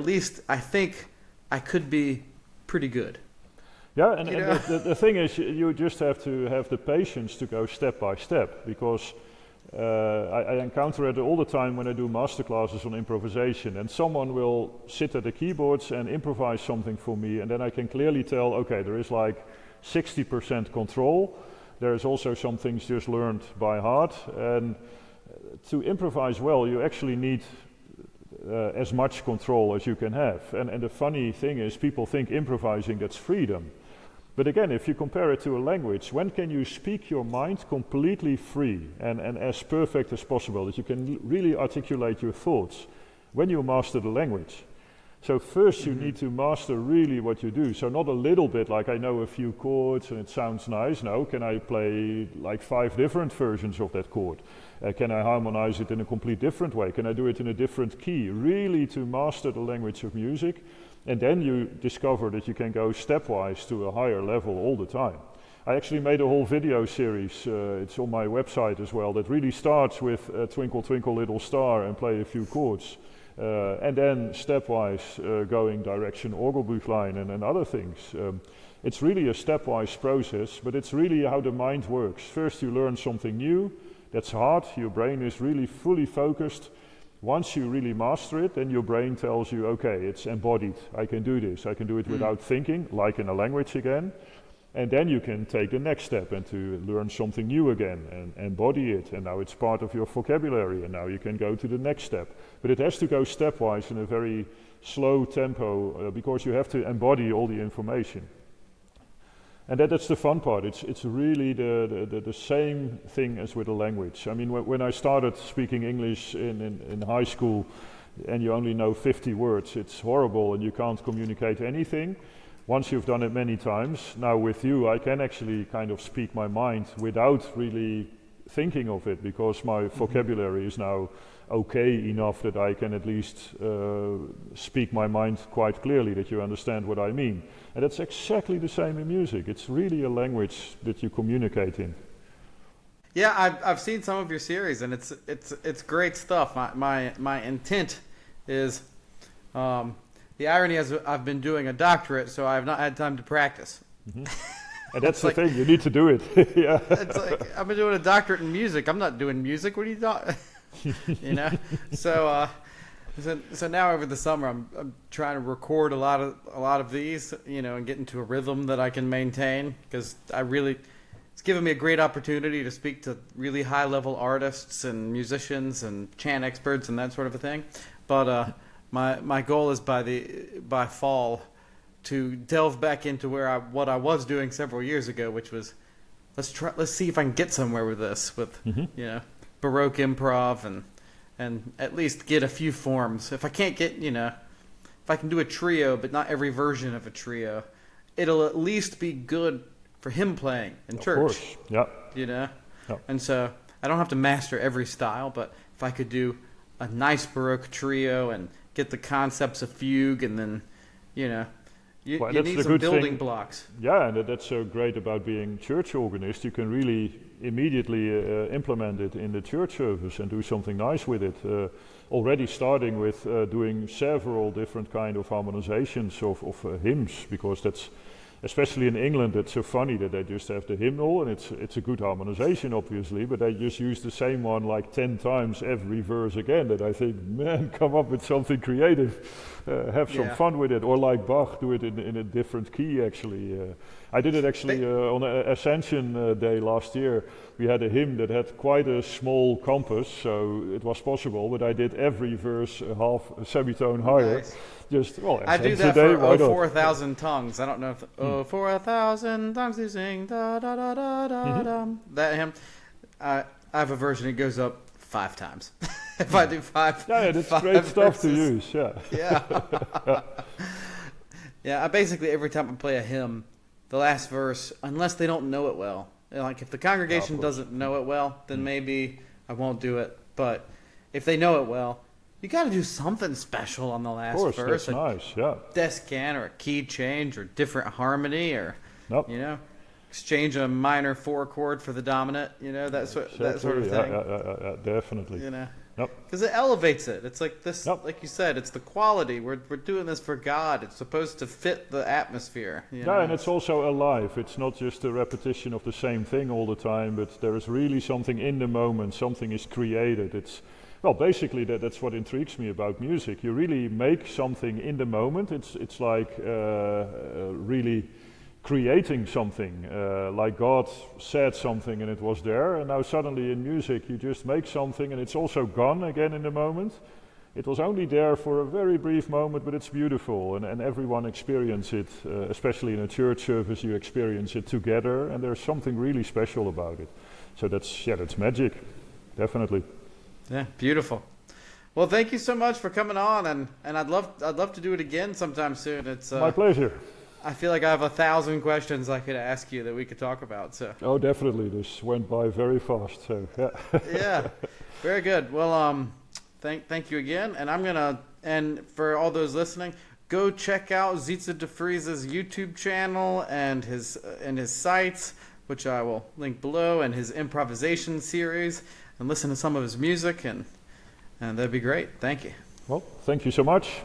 think I could be pretty good. Yeah, and the thing is, you just have to have the patience to go step by step, because I encounter it all the time when I do masterclasses on improvisation, and someone will sit at the keyboards and improvise something for me, and then I can clearly tell, okay, there is like 60% control. There is also some things just learned by heart, and to improvise well, you actually need as much control as you can have. And the funny thing is, people think improvising, that's freedom. But again, if you compare it to a language, when can you speak your mind completely free and as perfect as possible, that you can really articulate your thoughts? When you master the language. So first you need to master really what you do. So not a little bit like I know a few chords and it sounds nice. No, can I play like 5 different versions of that chord? Can I harmonize it in a complete different way? Can I do it in a different key? Really to master the language of music. And then you discover that you can go stepwise to a higher level all the time. I actually made a whole video series, it's on my website as well, that really starts with Twinkle Twinkle Little Star and play a few chords. And then stepwise going direction Orgelbuchlein and other things. It's really a stepwise process, but it's really how the mind works. First you learn something new, that's hard, your brain is really fully focused. Once you really master it, then your brain tells you, okay, it's embodied, I can do this, I can do it without thinking, like in a language again. And then you can take the next step and to learn something new again and embody it. And now it's part of your vocabulary, and now you can go to the next step. But it has to go stepwise in a very slow tempo because you have to embody all the information. And that's the fun part. It's really the same thing as with a language. I mean, when I started speaking English in high school and you only know 50 words, it's horrible and you can't communicate anything. Once you've done it many times, now with you, I can actually kind of speak my mind without really thinking of it, because my vocabulary is now okay enough that I can at least speak my mind quite clearly, that you understand what I mean. And that's exactly the same in music. It's really a language that you communicate in. Yeah, I've seen some of your series, and it's great stuff. My intent is, the irony is I've been doing a doctorate, so I've not had time to practice. Mm-hmm. And that's the thing, you need to do it. Yeah. It's like, I've been doing a doctorate in music. I'm not doing music. What are you doing? So now over the summer, I'm trying to record a lot of these, and get into a rhythm that I can maintain, because it's given me a great opportunity to speak to really high level artists and musicians and chant experts and that sort of a thing. But my goal is by fall to delve back into what I was doing several years ago, which was let's see if I can get somewhere with this, with Baroque improv, and at least get a few forms. If I can't get, if I can do a trio, but not every version of a trio, it'll at least be good for him playing in church. Of course, yeah. Yeah. Yeah. And so I don't have to master every style, but if I could do a nice Baroque trio and get the concepts of fugue, and then, you need some building blocks. Yeah, and that's so great about being church organist. You can really immediately implement it in the church service and do something nice with it. Already starting with doing several different kind of harmonizations of hymns, because that's, especially in England, it's so funny that they just have the hymnal, and it's a good harmonization, obviously, but they just use the same one like 10 times every verse again, that I think, man, come up with something creative, have some fun with it. Or like Bach, do it in a different key, actually. I did it actually on Ascension Day last year. We had a hymn that had quite a small compass, so it was possible, but I did every verse a semitone higher. Nice. I do that for 4,000 tongues. I don't know if 4,000 tongues you sing da da da da da da. That hymn, I have a version that goes up 5 times. If I do 5, that's great stuff to use. Yeah. Yeah. I basically, every time I play a hymn, the last verse, unless they don't know it well, like if the congregation doesn't know it well, then maybe I won't do it. But if they know it well, you got to do something special on the last verse. Of course, that's nice, yeah. Descant, or a key change, or different harmony, or exchange a minor 4 chord for the dominant. That sort of thing. Yeah, definitely. Because it elevates it. It's like this, like you said, it's the quality. We're doing this for God. It's supposed to fit the atmosphere. And it's also alive. It's not just a repetition of the same thing all the time, but there is really something in the moment. Something is created. Basically that's what intrigues me about music. You really make something in the moment. It's like really creating something. Like God said something and it was there, and now suddenly in music you just make something and it's also gone again in the moment. It was only there for a very brief moment, but it's beautiful, and everyone experiences it, especially in a church service. You experience it together, and there's something really special about it. So that's magic, definitely. Yeah, beautiful. Well, thank you so much for coming on, and I'd love to do it again sometime soon. It's my pleasure. I feel like I have 1,000 questions I could ask you that we could talk about. So. Oh, definitely. This went by very fast. So yeah. Yeah, very good. Well, thank you again, and for all those listening, go check out Sietze De Vries' YouTube channel and his sites, which I will link below, and his improvisation series, and listen to some of his music, and that'd be great. Thank you. Well, thank you so much.